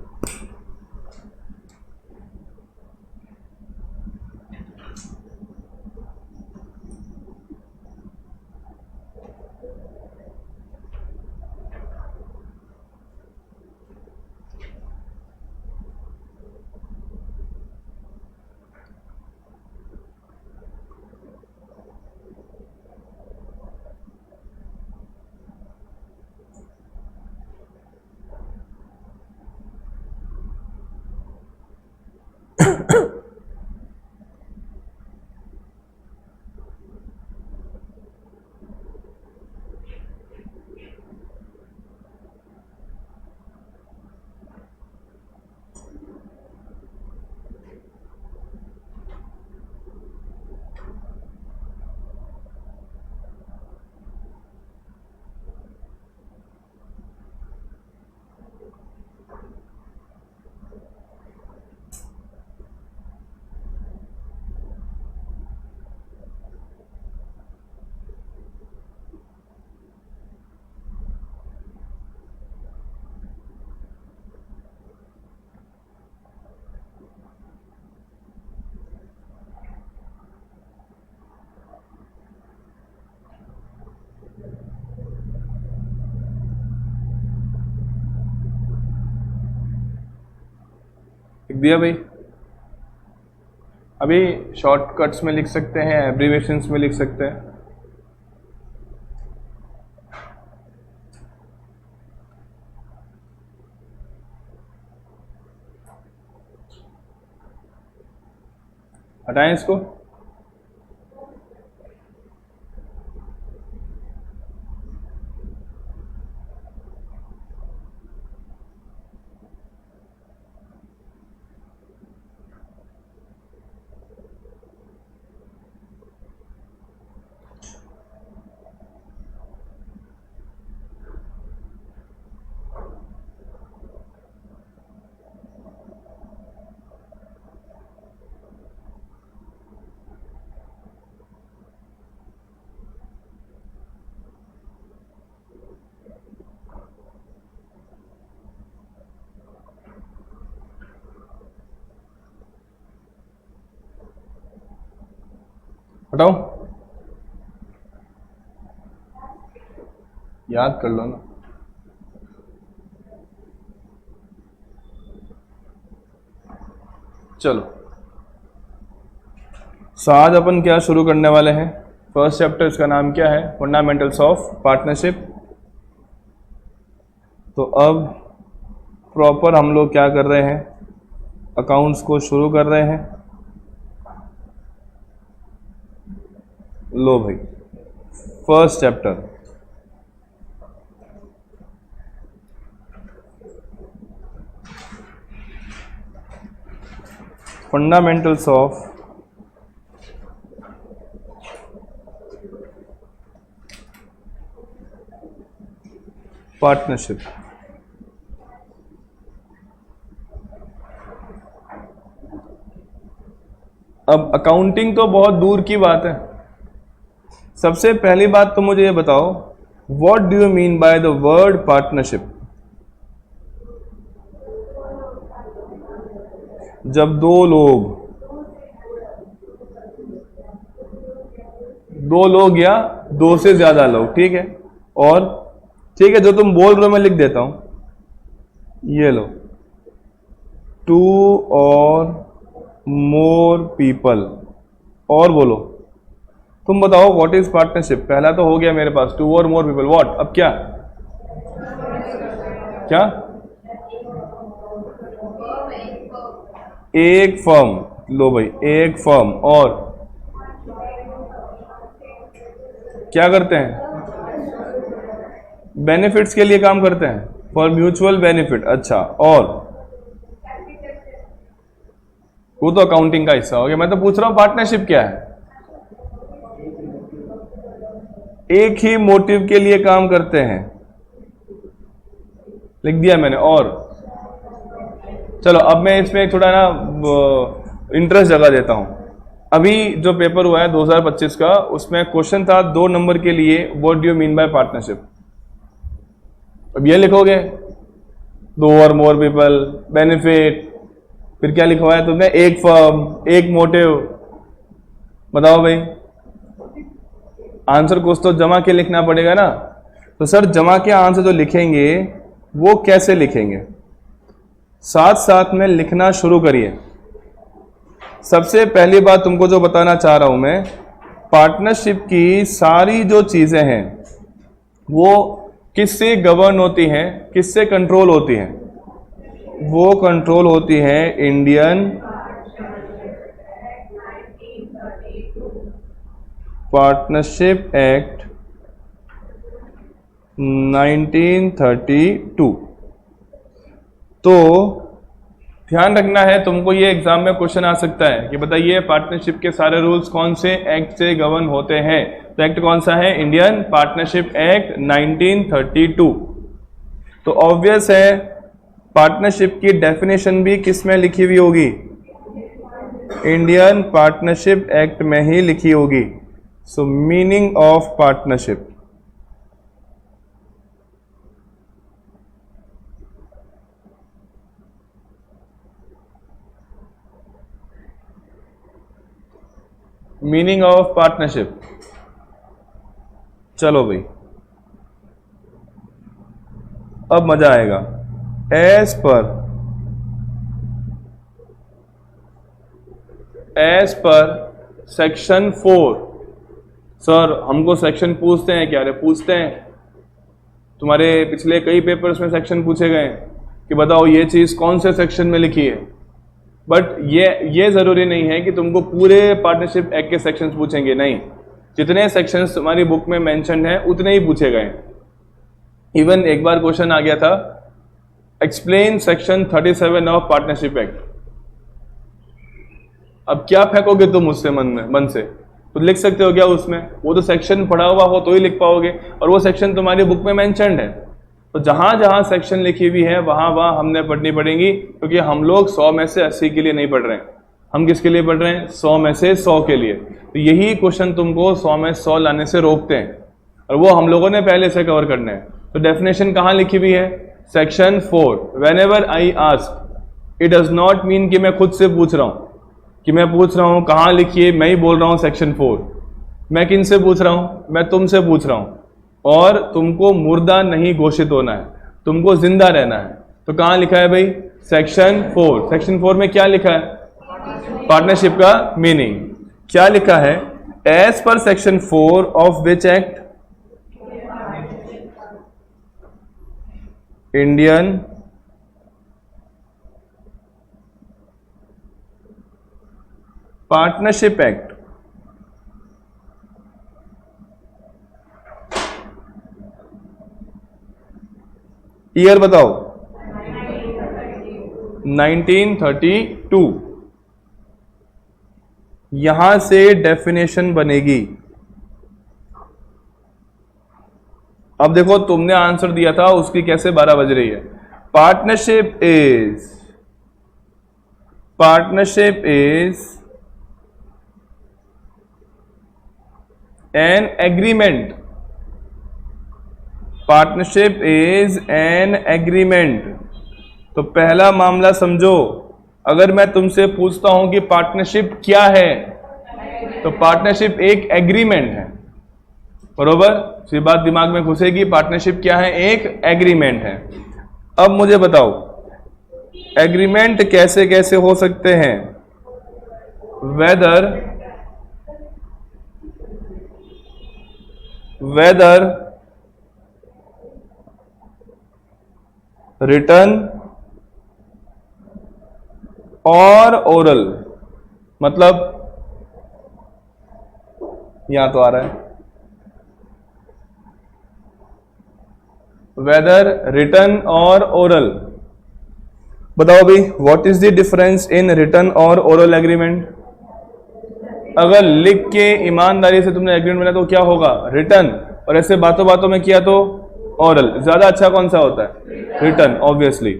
लिख दिया भाई। अभी शॉर्टकट्स में लिख सकते हैं, एब्रीवेशंस में लिख सकते हैं। हटाएं इसको। हटाओ, याद कर लो ना। चलो, सो आज अपन क्या शुरू करने वाले हैं। फर्स्ट चैप्टर, इसका नाम क्या है? Fundamentals of partnership. तो अब प्रॉपर हम लोग क्या कर रहे हैं, अकाउंट्स को शुरू कर रहे हैं। लो भाई, first chapter fundamentals of partnership. अब अकाउंटिंग तो बहुत दूर की बात है। सबसे पहली बात तो मुझे ये बताओ, what do you mean by the word partnership? जब दो लोग या दो से ज्यादा लोग, ठीक है, और ठीक है, जो तुम बोल रहे हो मैं लिख देता हूं, ये लो, 2 और मोर पीपल, और बोलो, तुम बताओ व्हाट इज पार्टनरशिप? पहला तो हो गया मेरे पास, 2 और मोर पीपल, व्हाट? अब क्या क्या? एक फर्म, लो भाई, एक फर्म, और क्या करते हैं? बेनिफिट्स के लिए काम करते हैं, फॉर म्यूचुअल बेनिफिट। अच्छा, और वो तो अकाउंटिंग का हिस्सा हो गया। मैं तो पूछ रहा हूं पार्टनरशिप क्या है? एक ही मोटिव के लिए काम करते हैं, लिख दिया मैंने। और चलो अब मैं इसमें थोड़ा ना इंटरेस्ट जगा देता हूं। अभी जो पेपर हुआ है 2025 का, उसमें क्वेश्चन था 2 नंबर के लिए, what do you mean by partnership? अब ये लिखोगे 2 और मोर पीपल, बेनिफिट, फिर क्या लिखा हुआ है तुमने? एक फर्म, एक मोटिव। बताओ भाई, आंसर कुछ तो जमा के लिखना पड़ेगा ना। तो सर जमा के आंसर जो लिखेंगे वो कैसे लिखेंगे? साथ साथ में लिखना शुरू करिए। सबसे पहली बात तुमको जो बताना चाह रहा हूं मैं, पार्टनरशिप की सारी जो चीजें हैं वो किससे गवर्न होती हैं, किससे कंट्रोल होती हैं? वो कंट्रोल होती है इंडियन पार्टनरशिप एक्ट 1932। तो ध्यान रखना है तुमको, ये एग्जाम में क्वेश्चन आ सकता है कि बताइए पार्टनरशिप के सारे रूल्स कौन से एक्ट से गवर्न होते हैं। तो एक्ट कौन सा है? Indian partnership act 1932। तो ऑब्वियस है पार्टनरशिप की डेफिनेशन भी किस में लिखी हुई होगी? इंडियन पार्टनरशिप एक्ट में ही लिखी होगी। सो meaning of partnership, meaning of partnership, चलो भाई अब मजा आएगा। As per section 4। सर हमको सेक्शन पूछते हैं क्या? अरे पूछते हैं, तुम्हारे पिछले कई पेपर्स में सेक्शन पूछे गए कि बताओ ये चीज कौन से सेक्शन में लिखी है। बट ये जरूरी नहीं है कि तुमको पूरे पार्टनरशिप एक्ट के सेक्शंस पूछेंगे, नहीं, जितने सेक्शंस तुम्हारी बुक में मेंशन है उतने ही पूछे गए। इवन एक बार क्वेश्चन आ गया था, explain section 37 of partnership act. अब क्या फेंकोगे तुम उससे मन से? तो लिख सकते हो क्या उसमें? वो तो सेक्शन पढ़ा हुआ हो तो ही लिख पाओगे, और वो सेक्शन तुम्हारी बुक में मेंशन्ड है। तो जहां जहां सेक्शन लिखी हुई है वहां वहां हमने पढ़नी पड़ेगी, क्योंकि हम लोग 100 में से 80 के लिए नहीं पढ़ रहे हैं, हम किसके लिए पढ़ रहे हैं? 100 में से 100 के लिए। तो यही क्वेश्चन तुमको 100 में 100 लाने से रोकते हैं, और वो हम लोगों ने पहले से कवर करने हैं। तो डेफिनेशन कहां लिखी हुई है? Section 4। When ever I ask, it does not mean कि मैं खुद से पूछ रहा हूं, कि मैं पूछ रहा हूं कहां लिखिए, मैं ही बोल रहा हूं सेक्शन 4। मैं किन से पूछ रहा हूं? मैं तुमसे पूछ रहा हूं। और तुमको मुर्दा नहीं घोषित होना है, तुमको जिंदा रहना है। तो कहां लिखा है भाई? सेक्शन 4। सेक्शन 4 में क्या लिखा है? पार्टनरशिप का मीनिंग क्या लिखा है? As per section 4 of which act? Indian partnership act. Year बताओ। 1932। यहां से डेफिनेशन बनेगी। अब देखो तुमने आंसर दिया था, उसकी कैसे 12 बज रही है। Partnership is an agreement, partnership is an agreement. तो पहला मामला समझो, अगर मैं तुमसे पूछता हूं कि पार्टनरशिप क्या है, तो पार्टनरशिप एक एग्रीमेंट है, बरोबर। ये बात दिमाग में घुसेगी, पार्टनरशिप क्या है, एक एग्रीमेंट है। अब मुझे बताओ एग्रीमेंट कैसे कैसे हो सकते हैं। वेदर रिटन और ओरल, मतलब यहां तो आ रहा है वेदर रिटन और ओरल। बताओ भाई what is the difference in written और ओरल एग्रीमेंट। अगर लिख के ईमानदारी से तुमने एग्रीमेंट बनाया तो क्या होगा, रिटन, और ऐसे बातों बातों में किया तो ओरल। ज्यादा अच्छा कौन सा होता है, रिटन ऑब्वियसली।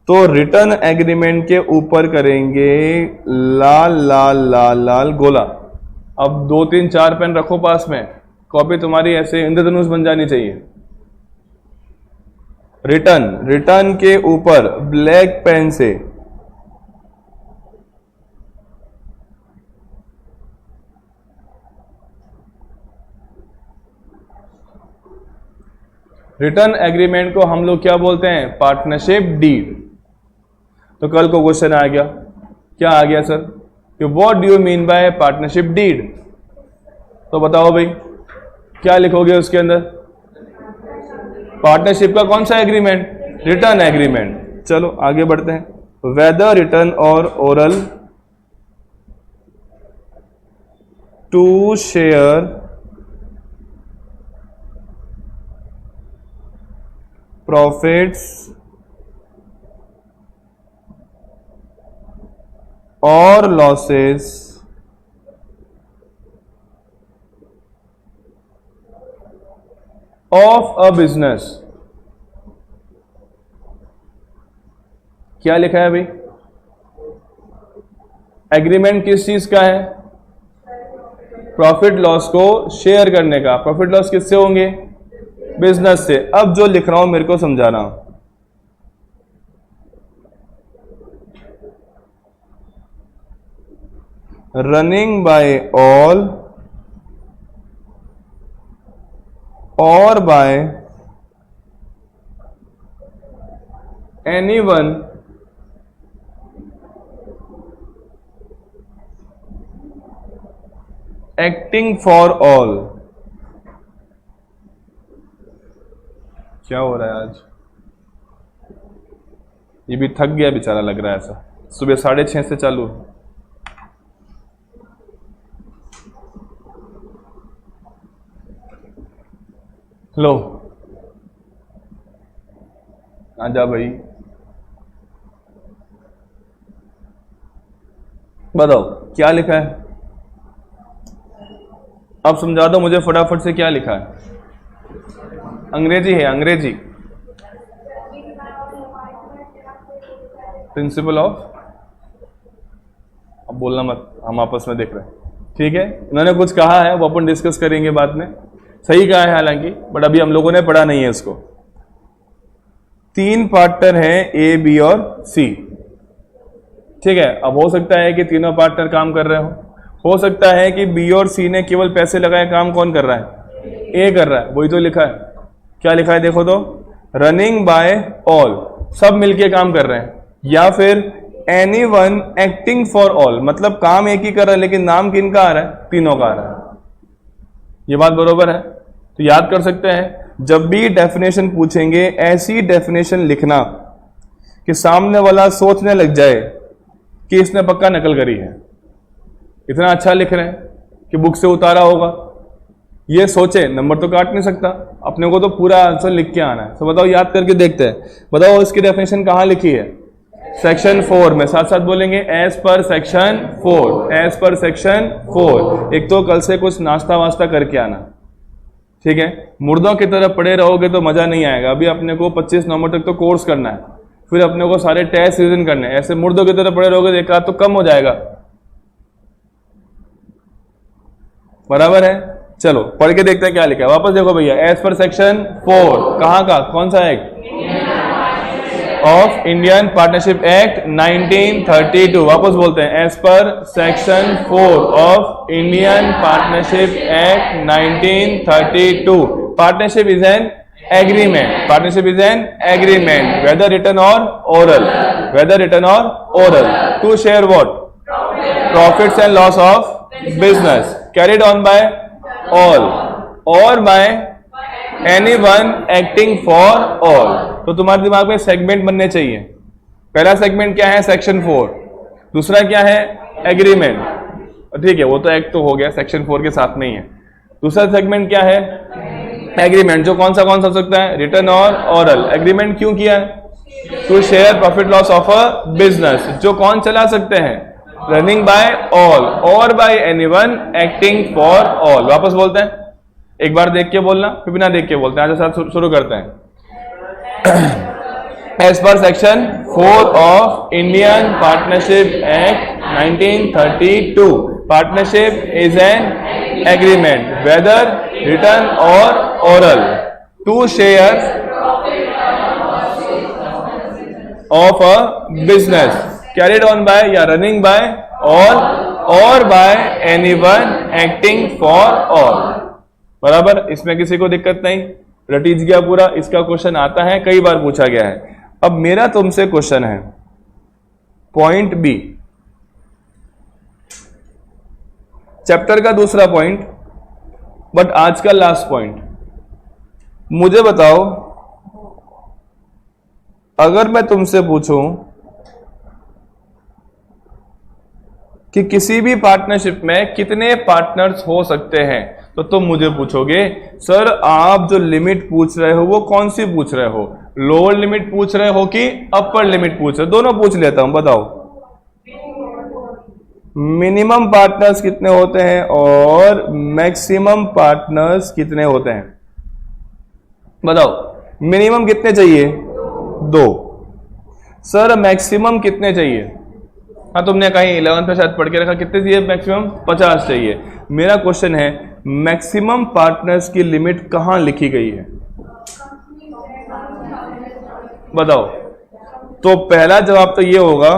तो रिटन एग्रीमेंट के ऊपर करेंगे लाल लाल लाल लाल गोला। अब 2 3 4 पेन रखो पास में, कॉपी तुम्हारी ऐसे इंद्रधनुष बन जानी चाहिए। रिटन के ऊपर ब्लैक पेन से रिटर्न एग्रीमेंट को हम लोग क्या बोलते हैं, पार्टनरशिप डीड। तो कल को क्वेश्चन आ गया, क्या आ गया सर, कि what do you mean by partnership deed. तो बताओ भाई क्या लिखोगे उसके अंदर, पार्टनरशिप का कौन सा एग्रीमेंट, रिटर्न एग्रीमेंट। चलो आगे बढ़ते हैं। वेदर रिटर्न और oral to share profits or losses of a business। क्या लिखा है भाई, एग्रीमेंट किस चीज का है, प्रॉफिट लॉस को शेयर करने का। प्रॉफिट लॉस किससे होंगे, बिजनेस से। अब जो लिख रहा हूं मेरे को समझाना, रनिंग बाय ऑल और by anyone acting for all. क्या हो रहा है आज, ये भी थक गया बेचारा लग रहा है ऐसा, सुबह 6:30 से चालू। लो आजा भाई, बताओ क्या लिखा है, अब समझा दो मुझे फटाफट से क्या लिखा है। अंग्रेजी है, अंग्रेजी। प्रिंसिपल ऑफ, अब बोलना मत, हम आपस में देख रहे हैं, ठीक है। इन्होंने कुछ कहा है वो अपन डिस्कस करेंगे बाद में, सही कहा है हालांकि, बट अभी हम लोगों ने पढ़ा नहीं है इसको। 3 पार्टनर हैं ए बी और सी, ठीक है। अब हो सकता है कि तीनों पार्टनर काम कर रहे हो सकता है कि बी और सी ने केवल पैसे लगाए, काम कौन कर रहा है, ए कर रहा है। वही तो लिखा है, क्या लिखा है देखो तो, रनिंग बाय ऑल, सब मिलके काम कर रहे हैं, या फिर एनीवन एक्टिंग फॉर ऑल, मतलब काम एक ही कर रहा है लेकिन नाम किनका आ रहा है, तीनों का आ रहा है। ये बात बरोबर है। तो याद कर सकते हैं, जब भी डेफिनेशन पूछेंगे ऐसी डेफिनेशन लिखना कि सामने वाला सोचने लग जाए कि इसने पक्का नकल करी है। इतना अच्छा लिख रहे हैं कि बुक से उतारा होगा, ये सोचे, नंबर तो काट नहीं सकता, अपने को तो पूरा आंसर लिख के आना है। तो बताओ याद करके देखते हैं, बताओ इसकी डेफिनेशन कहाँ लिखी है, सेक्शन 4 में। साथ साथ बोलेंगे as per section 4, as per section 4। एक तो कल से कुछ नाश्ता वास्ता करके आना, ठीक है। मुर्दों की तरह पड़े रहोगे तो मजा नहीं आएगा। अभी अपने को 25 नवंबर तक तो कोर्स करना है, फिर अपने को सारे टेस्ट रिवीजन करने हैं। ऐसे मुर्दों की तरह पड़े रहोगे तो एक आध तो कम हो जाएगा, बराबर है। चलो पढ़ के देखते हैं क्या लिखा है, वापस देखो भैया। एज पर सेक्शन 4 कहाँ का, कौन सा act? Of Indian partnership act 1932। वापस बोलते हैं, as per section 4 of Indian partnership act 1932। Partnership is an agreement, partnership is an agreement, whether written और ओरल, वेदर रिटन और oral, to share what? Profits and loss of business, carried on by all और by anyone acting for all. तो तुम्हारे दिमाग में segment बनने चाहिए। पहला सेगमेंट क्या है? सेक्शन 4। दूसरा क्या है? एग्रीमेंट। ठीक है, वो तो एक्ट तो हो गया, सेक्शन 4 के साथ में ही है। दूसरा सेगमेंट क्या है? एग्रीमेंट, जो कौन सा हो सकता है? रिटन और ऑरल। एग्रीमेंट क्यों किया है? To share profit loss of a business, जो कौन चला सकते हैं? रनिंग बाय ऑल और by anyone acting for all. वापस बोलते हैं, एक बार देख के बोलना, फिर बिना देख के बोलते हैं। आज साथ शुरू करते हैं। As per section 4 of Indian partnership act 1932, partnership is an agreement, whether written और oral, to share of a business carried on by या रनिंग बाय ऑल और by anyone acting for all. बराबर, इसमें किसी को दिक्कत नहीं, रटीज गया पूरा। इसका क्वेश्चन आता है, कई बार पूछा गया है। अब मेरा तुमसे क्वेश्चन है, पॉइंट बी, चैप्टर का दूसरा पॉइंट, बट आज का लास्ट पॉइंट। मुझे बताओ, अगर मैं तुमसे पूछूं कि किसी भी पार्टनरशिप में कितने पार्टनर्स हो सकते हैं, तो तुम मुझे पूछोगे सर आप जो लिमिट पूछ रहे हो वो कौन सी पूछ रहे हो? लोअर लिमिट पूछ रहे हो कि अपर लिमिट पूछ रहे हो? दोनों पूछ लेता हूं, बताओ। मिनिमम पार्टनर्स कितने होते हैं और मैक्सिमम पार्टनर्स कितने होते हैं? बताओ। मिनिमम कितने चाहिए? 2। सर मैक्सिमम कितने चाहिए? हाँ, तुमने कहीं 11th में शायद पढ़ के रखा, कितने चाहिए मैक्सिमम? 50 चाहिए। मेरा क्वेश्चन है, मैक्सिमम पार्टनर्स की लिमिट कहां लिखी गई है? बताओ। तो पहला जवाब तो ये होगा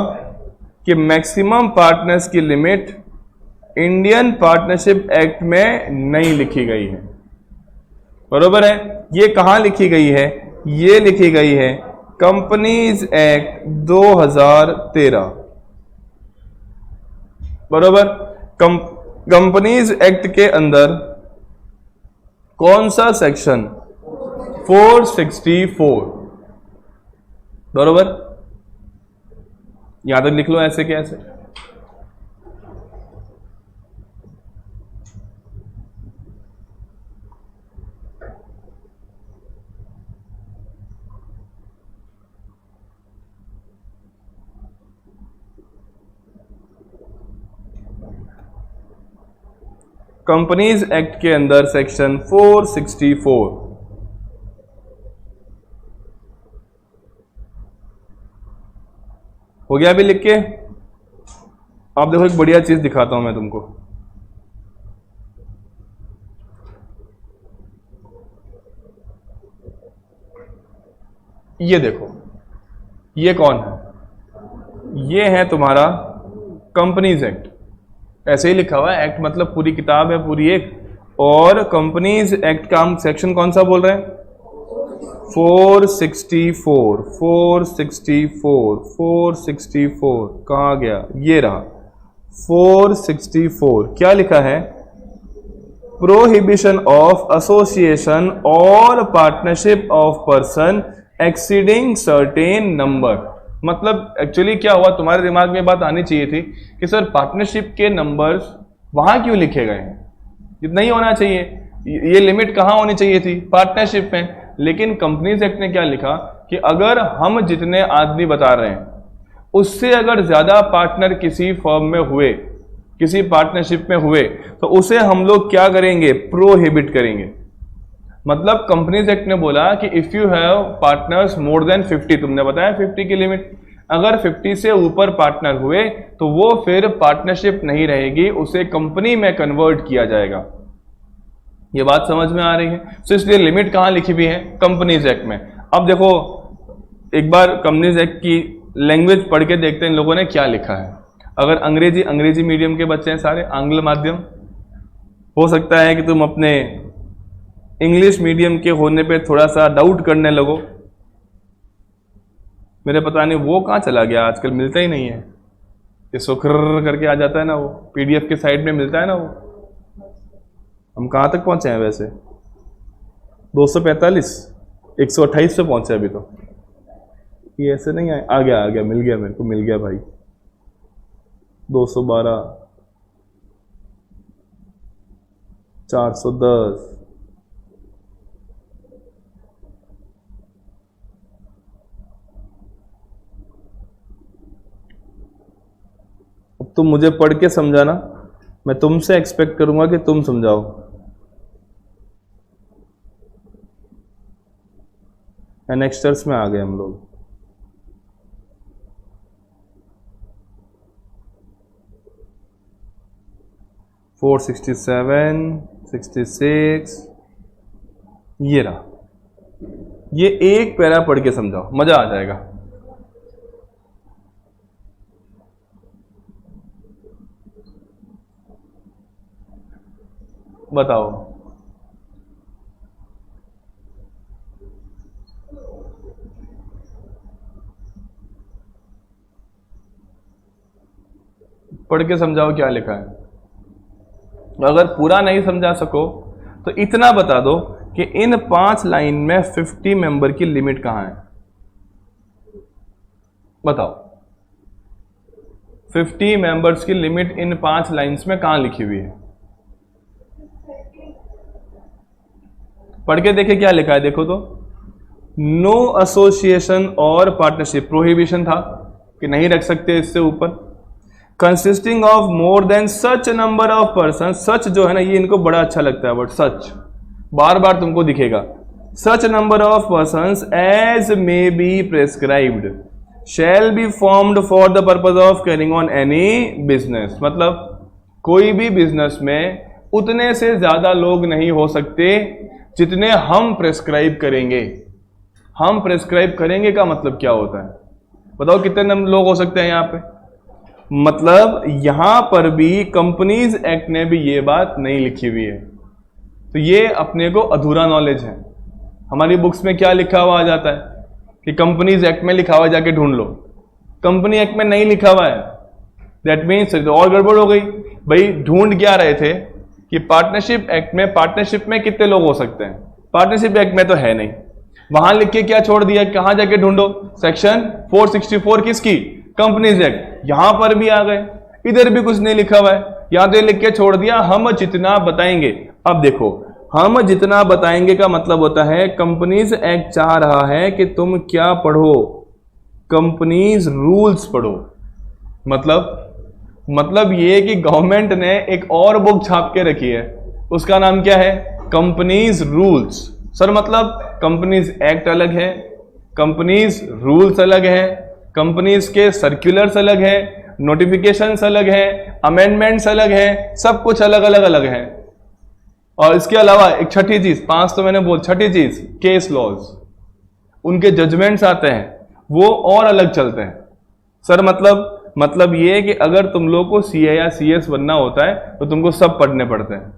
कि मैक्सिमम पार्टनर्स की लिमिट इंडियन पार्टनरशिप एक्ट में नहीं लिखी गई है। बरोबर है। ये कहां लिखी गई है? ये लिखी गई है कंपनीज एक्ट 2013। बरोबर। कंपनीज एक्ट के अंदर कौन सा सेक्शन? 464। बरोबर, यहां तक लिख लो ऐसे के ऐसे। कंपनीज एक्ट के अंदर सेक्शन 464। हो गया अभी लिख के? आप देखो, एक बढ़िया चीज दिखाता हूं मैं तुमको। ये देखो, ये कौन है? ये है तुम्हारा कंपनीज एक्ट। ऐसे ही लिखा हुआ है, एक्ट मतलब पूरी किताब है, पूरी एक। और कंपनीज एक्ट का हम सेक्शन कौन सा बोल रहे हैं? 464। 464 कहाँ गया? ये रहा 464। क्या लिखा है? Prohibition of association or partnership of person exceeding certain number. मतलब एक्चुअली क्या हुआ, तुम्हारे दिमाग में बात आनी चाहिए थी कि सर पार्टनरशिप के नंबर्स वहां क्यों लिखे गए हैं? ये नहीं होना चाहिए, ये लिमिट कहां होनी चाहिए थी? पार्टनरशिप में। लेकिन कंपनीज एक्ट ने क्या लिखा कि अगर हम जितने आदमी बता रहे हैं उससे अगर ज्यादा पार्टनर किसी फर्म में हुए, किसी पार्टनरशिप में हुए, तो उसे हम लोग क्या करेंगे? प्रोहिबिट करेंगे। मतलब कंपनीज एक्ट ने बोला कि if you have partners more than 50, तुमने बताया 50 की लिमिट, अगर 50 से ऊपर पार्टनर हुए तो वो फिर पार्टनरशिप नहीं रहेगी, उसे कंपनी में कन्वर्ट किया जाएगा। ये बात समझ में आ रही है? तो इसलिए लिमिट कहाँ लिखी हुई है? कंपनीज एक्ट में। अब देखो एक बार कंपनीज एक्ट की लैंग्वेज पढ़ के देखते हैं इन लोगों ने क्या लिखा है। अगर अंग्रेजी मीडियम के बच्चे हैं सारे, आंग्ल माध्यम, हो सकता है कि तुम अपने इंग्लिश मीडियम के होने पे थोड़ा सा डाउट करने लगो, मेरे पता नहीं वो कहाँ चला गया, आजकल मिलता ही नहीं है। ये सुखर करके आ जाता है ना, वो पीडीएफ के साइड में मिलता है ना वो। हम कहाँ तक पहुंचे हैं वैसे? 245, 128 पे पहुंचे अभी तो। ये ऐसे नहीं आए, आ गया मिल गया, मेरे को मिल गया भाई। 212, 410, अब तुम मुझे पढ़ के समझाना, मैं तुमसे एक्सपेक्ट करूंगा कि तुम समझाओ। एनेक्स्टर्स में आ गए हम लोग। फोर 67, 66, ये रहा। ये एक पैरा पढ़ के समझाओ, मजा आ जाएगा। बताओ। पढ़ के समझाओ क्या लिखा है। अगर पूरा नहीं समझा सको तो इतना बता दो कि इन 5 लाइन में 50 मेंबर की लिमिट कहां है। बताओ 50 मेंबर्स की लिमिट इन 5 लाइंस में कहां लिखी हुई है? पढ़ के देखे क्या लिखा है, देखो तो। No association or partnership, prohibition था कि नहीं रख सकते इससे ऊपर। Consisting of more than such number of person, such जो है ना, ये इनको बड़ा अच्छा लगता है वर्ड सच, बार बार तुमको दिखेगा। Such number of persons as may be prescribed shall be formed for the purpose of carrying on any business. मतलब कोई भी बिजनेस में उतने से ज्यादा लोग नहीं हो सकते जितने हम प्रेस्क्राइब करेंगे। हम प्रेस्क्राइब करेंगे का मतलब क्या होता है? बताओ कितने लोग हो सकते हैं यहां पे? मतलब यहां पर भी कंपनीज एक्ट ने भी ये बात नहीं लिखी हुई है, तो ये अपने को अधूरा नॉलेज है। हमारी बुक्स में क्या लिखा हुआ आ जाता है कि कंपनीज एक्ट में लिखा हुआ, जाके ढूंढ लो। कंपनी एक्ट में नहीं लिखा हुआ है, दैट मीन्स और गड़बड़ हो गई। भाई ढूंढ क्या रहे थे कि पार्टनरशिप एक्ट में, पार्टनरशिप में कितने लोग हो सकते हैं? पार्टनरशिप एक्ट में तो है नहीं। वहां लिख के क्या छोड़ दिया, कहां जाके ढूंढो? सेक्शन 464 किसकी? Companies act. यहां पर भी आ गए, इधर भी कुछ नहीं लिखा हुआ है, यहां तो लिख के छोड़ दिया हम जितना बताएंगे। अब देखो, हम जितना बताएंगे का मतलब होता है कंपनीज एक्ट चाह रहा है कि तुम क्या पढ़ो? कंपनीज रूल्स पढ़ो। मतलब ये कि गवर्नमेंट ने एक और बुक छाप के रखी है, उसका नाम क्या है? Companies rules. सर मतलब कंपनीज एक्ट अलग है, कंपनीज रूल्स अलग है, कंपनीज के सर्कुलर्स अलग है, नोटिफिकेशंस अलग है, अमेंडमेंट्स अलग है, सब कुछ अलग अलग है। और इसके अलावा एक छठी चीज, 5 तो मैंने बोल, छठी चीज केस लॉज, उनके जजमेंट्स आते हैं, वो और अलग चलते हैं। सर मतलब ये कि अगर तुम लोग को सीए या सीएस बनना होता है तो तुमको सब पढ़ने पड़ते हैं,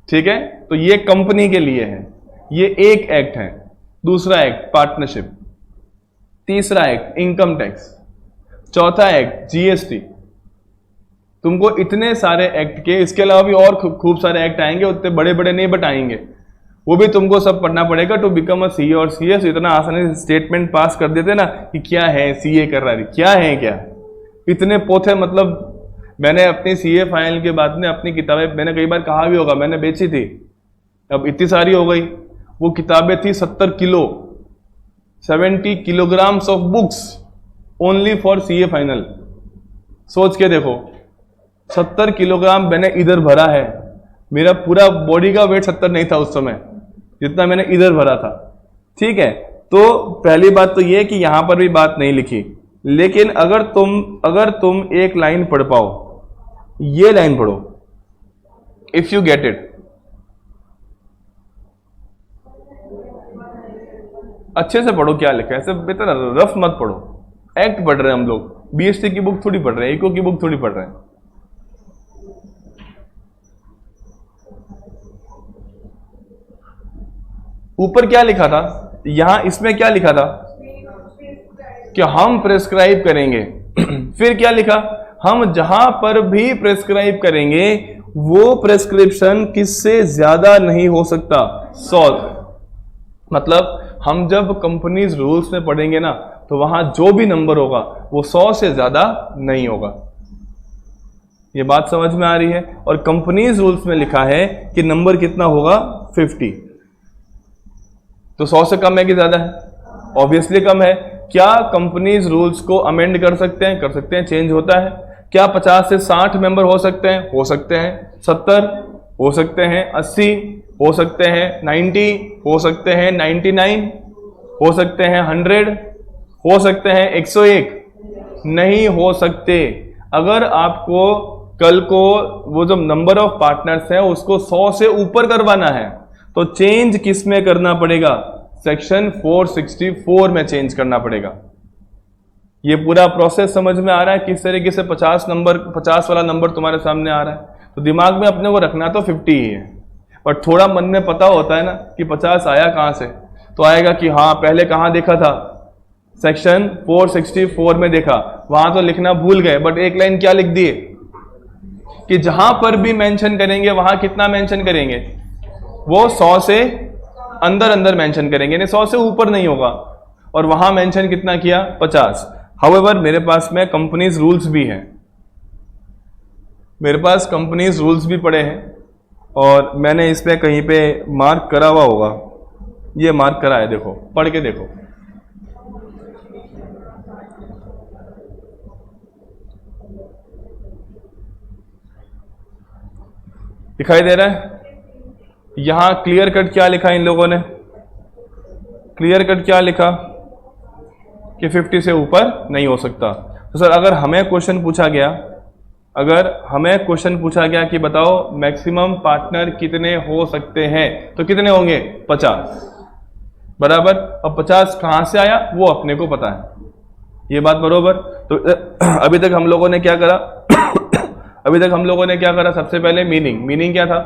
ठीक है? तो ये कंपनी के लिए है, ये एक एक्ट है। दूसरा एक्ट पार्टनरशिप, तीसरा एक्ट इनकम टैक्स, चौथा एक्ट जीएसटी। तुमको इतने सारे एक्ट के, इसके अलावा भी और खूब सारे एक्ट आएंगे, उतने बड़े बड़े नहीं बताएंगे, वो भी तुमको सब पढ़ना पड़ेगा टू बिकम अ सीए और सीएस। इतना आसानी से स्टेटमेंट पास कर देते ना कि क्या है सीए कर रहा है, क्या है, क्या इतने पोथे। मतलब मैंने अपनी सीए फाइनल के बाद में अपनी किताबें, मैंने कई बार कहा भी होगा, मैंने बेची थी, अब इतनी सारी हो गई। वो किताबें थी 70 kilo, 70 kilograms of books only for CA final. सोच के देखो, 70 किलोग्राम मैंने इधर भरा है। मेरा पूरा बॉडी का वेट 70 नहीं था उस समय, जितना मैंने इधर भरा था, ठीक है? तो पहली बात तो ये कि यहां पर भी बात नहीं लिखी। लेकिन अगर तुम एक लाइन पढ़ पाओ, ये लाइन पढ़ो, इफ यू गेट इट, अच्छे से पढ़ो क्या लिखा है, ऐसे बेहतर रफ मत पढ़ो। एक्ट पढ़ रहे हैं हम लोग, बीएसटी की बुक थोड़ी पढ़ रहे हैं, इको की बुक थोड़ी पढ़ रहे हैं। ऊपर क्या लिखा था, यहां इसमें क्या लिखा था कि हम प्रेस्क्राइब करेंगे फिर क्या लिखा, हम जहां पर भी प्रेस्क्राइब करेंगे वो प्रेस्क्रिप्शन किससे ज्यादा नहीं हो सकता, 100। मतलब हम जब कंपनीज रूल्स में पढ़ेंगे ना, तो वहां जो भी नंबर होगा वो 100 से ज्यादा नहीं होगा। ये बात समझ में आ रही है। और कंपनीज रूल्स में लिखा है कि नंबर कितना होगा, 50। तो 100 से कम है कि ज्यादा है, ऑब्वियसली कम है। क्या कंपनीज रूल्स को अमेंड कर सकते हैं, कर सकते हैं, चेंज होता है। क्या 50 से 60 मेंबर हो सकते हैं, हो सकते हैं। 70 हो सकते हैं, 80 हो सकते हैं, 90 हो सकते हैं, 99 हो सकते हैं, 100 हो सकते हैं, 101 नहीं हो सकते। अगर आपको कल को वो जो नंबर ऑफ पार्टनर्स है उसको 100 से ऊपर करवाना है तो चेंज किस में करना पड़ेगा, सेक्शन 464 में चेंज करना पड़ेगा। ये पूरा प्रोसेस समझ में आ रहा है किस तरीके से 50 वाला नंबर तुम्हारे सामने आ रहा है। तो दिमाग में अपने को रखना तो 50 ही है, पर थोड़ा मन में पता होता है ना कि 50 आया कहां से, तो आएगा कि हाँ पहले कहां देखा था, सेक्शन 464 में देखा, वहां तो लिखना भूल गए, बट एक लाइन क्या लिख दिए कि जहां पर भी मेंशन करेंगे वहां कितना मेंशन करेंगे, वो 100 से अंदर अंदर मेंशन करेंगे, नहीं 100 से ऊपर नहीं होगा। और वहां मेंशन कितना किया, 50। हाउएवर मेरे पास में कंपनीज रूल्स भी हैं, मेरे पास कंपनीज रूल्स भी पड़े हैं और मैंने इसमें कहीं पे मार्क करा हुआ होगा, ये मार्क करा है, देखो पढ़ के देखो। दिखाई दे रहा है, यहां क्लियर कट क्या लिखा इन लोगों ने, क्लियर कट क्या लिखा कि 50 से ऊपर नहीं हो सकता। तो सर अगर हमें क्वेश्चन पूछा गया, अगर हमें क्वेश्चन पूछा गया कि बताओ मैक्सिमम पार्टनर कितने हो सकते हैं, तो कितने होंगे, 50 बराबर। अब 50 कहां से आया वो अपने को पता है, ये बात बरोबर। तो अभी तक हम लोगों ने क्या करा अभी तक हम लोगों ने क्या करा, सबसे पहले मीनिंग क्या था,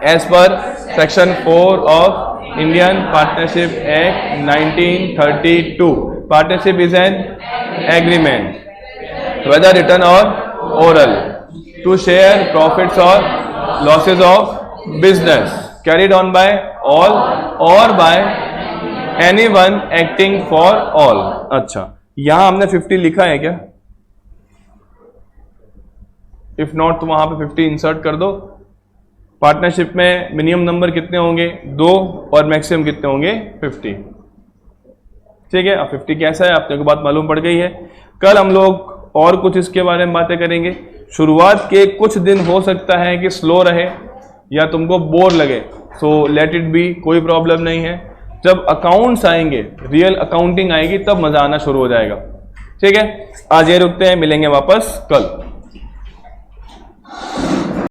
as per section 4 of Indian partnership act 1932 partnership is an agreement whether written और oral to share profits or losses of business carried on by all or by anyone acting for all। अच्छा, यहां हमने 50 लिखा है क्या, if not तो वहां पे 50 इंसर्ट कर दो। पार्टनरशिप में मिनिमम नंबर कितने होंगे, 2 और मैक्सिमम कितने होंगे, 50। ठीक है, अब 50 कैसा है आपको बात मालूम पड़ गई है। कल हम लोग और कुछ इसके बारे में बातें करेंगे। शुरुआत के कुछ दिन हो सकता है कि स्लो रहे या तुमको बोर लगे, सो लेट इट बी, कोई प्रॉब्लम नहीं है। जब अकाउंट्स आएंगे, रियल अकाउंटिंग आएगी, तब मजा आना शुरू हो जाएगा। ठीक है, आज ये रुकते हैं, मिलेंगे वापस कल।